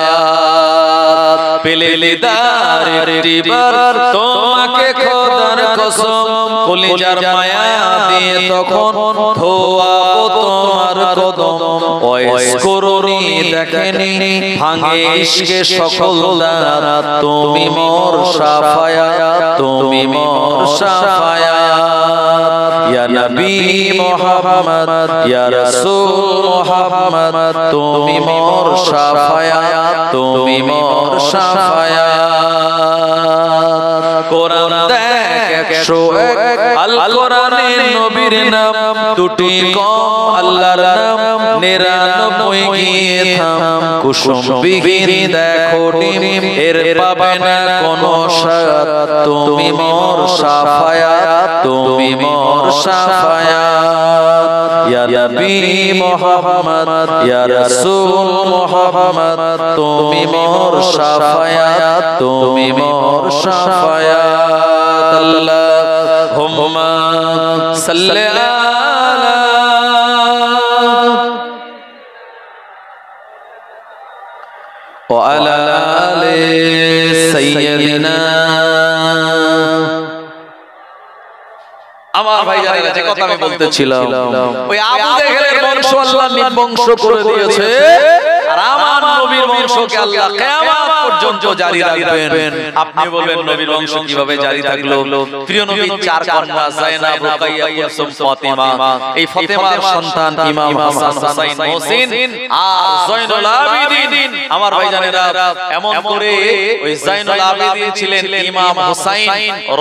পেলে দিদার একটিবার তোমাকে খোদার কসম কলিজার মায়া দিয়ে তখন ধোয়াবো তোমার কদম ওয়াইস করুনি দেখেনি ভাঙে ইশকে সকল দাঁত তুমি মোর শাফায়াত তুমি মোর শাফায়াত ইয়া নবী মুহাম্মদ ইয়া রাসূল মুহাম্মদ তুমি মোর শাফায়াত তুমি মোর শাফায়াত কোরআন দেখ 101 আল কোরআনে নবীর নাম দুটি কম আল্লাহর নাম 99 গিয়ে থাম কুসুম বিহীন দেখো ডিম এর পাবে না কোনো স্বাদ তুমি মোর শাফায়াত তুমি মোর শাফায়াত ইয়া নবী মুহাম্মদ ইয়া রাসূল মুহাম্মদ তুমি মোর শাফায়াত তুমি মোর শাফায়াত আল্লাহুম্মা সাল্লি আলা ওয়া আলা আলি সাইয়্যিদিনা আমার ভাই জানেন যে কথা আমি বলতেছিলাম ওই আবু জেহেলের বংশ আল্লাহ নির্বংশ করে দিয়েছে আর আমার নবীর বংশকে আল্লাহ কিয়ামত পর্যন্ত জারি রাখবেন আপনি বলবেন নবীর বংশ কিভাবে জারি থাকলো প্রিয় নবীর চার কন্যা যায়েনাব রুকাইয়া কুলসুম ফাতিমা এই ফাতিমার সন্তান ইমাম হাসান হুসাইন মহসিন আর জয়নুল আবেদিন আমার ভাই জানেরা এমন করে ওই জয়নুল আবেদিন ছিলেন ইমাম হুসাইন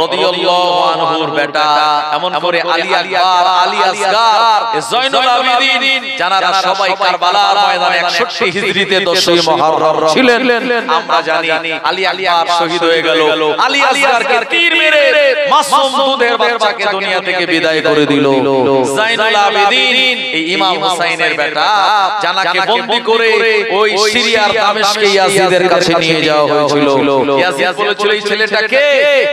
রাদিয়াল্লাহু আনহুর বেটা এমন করে আলী আকবর আলী আসগার জয়নুল আবেদিন জানারা সবাই কারবালার ময়দানে 61 হিজরিতে 10ই মুহররম ছিলেন আমরা জানি আলী আকবর শহীদ হয়ে গেল আলী আসগারকে তীর মেরে মাসুম দুধের বাচ্চাকে দুনিয়া থেকে বিদায় করে দিল জয়নুল আবেদিন এই ইমাম হুসাইনের বেটা জানাকে বন্দী করে ওই সিরিয়ার দামেস্কে ইয়াজিদের কাছে নিয়ে যাওয়া হয়েছিল ইয়াজিদ বলেছিল এই ছেলেটাকে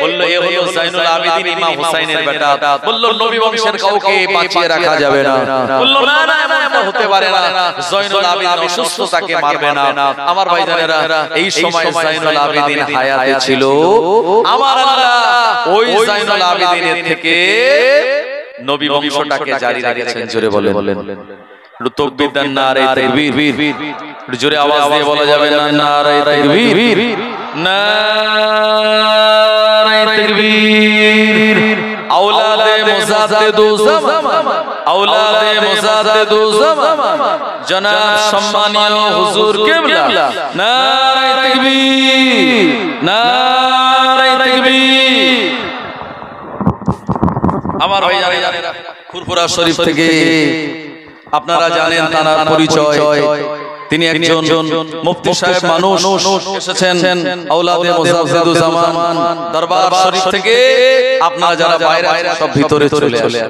বলল এ হলো জয়নুল আবেদিন ইমাম হুসাইনের বেটা বলল নবী বংশের কাউকে বাঁচিয়ে রাখা যাবে না বলল না না এমন হতে পারে না জয়নুল আবেদিন অসুস্থ তাকে মারবে না আমার ভাইজানেরা এই সময় জয়নুল আবেদিন হায়াতে ছিল আমার আল্লাহ ওই জয়নুল আবেদিনের থেকে নবী বংশটাকে জারি রেখেছেন জোরে বলেন একটু তাকবীর দেন নারে তাকবীর একটু জোরে আওয়াজ দিয়ে বলা যাবে না নারে তাকবীর নারে তাকবীর औलादे मुजाद्दिदु ज़मान औलादे मुजाद्दिदु ज़मान जनाब सम्मानिय हुजूर किबला नारे तकबीर नारे तकबीर আমার ভাই জানেন ফুরফুরা শরীফ থেকে আপনারা জানেন তার পরিচয় তিনি একজন মুফতি সাহেব মানুষ এসেছেন আওলাদে মুজাদ্দিদু জামান দরবার শরীফ থেকে আপনারা যারা বাইরে সব ভিতরে চলে আসেন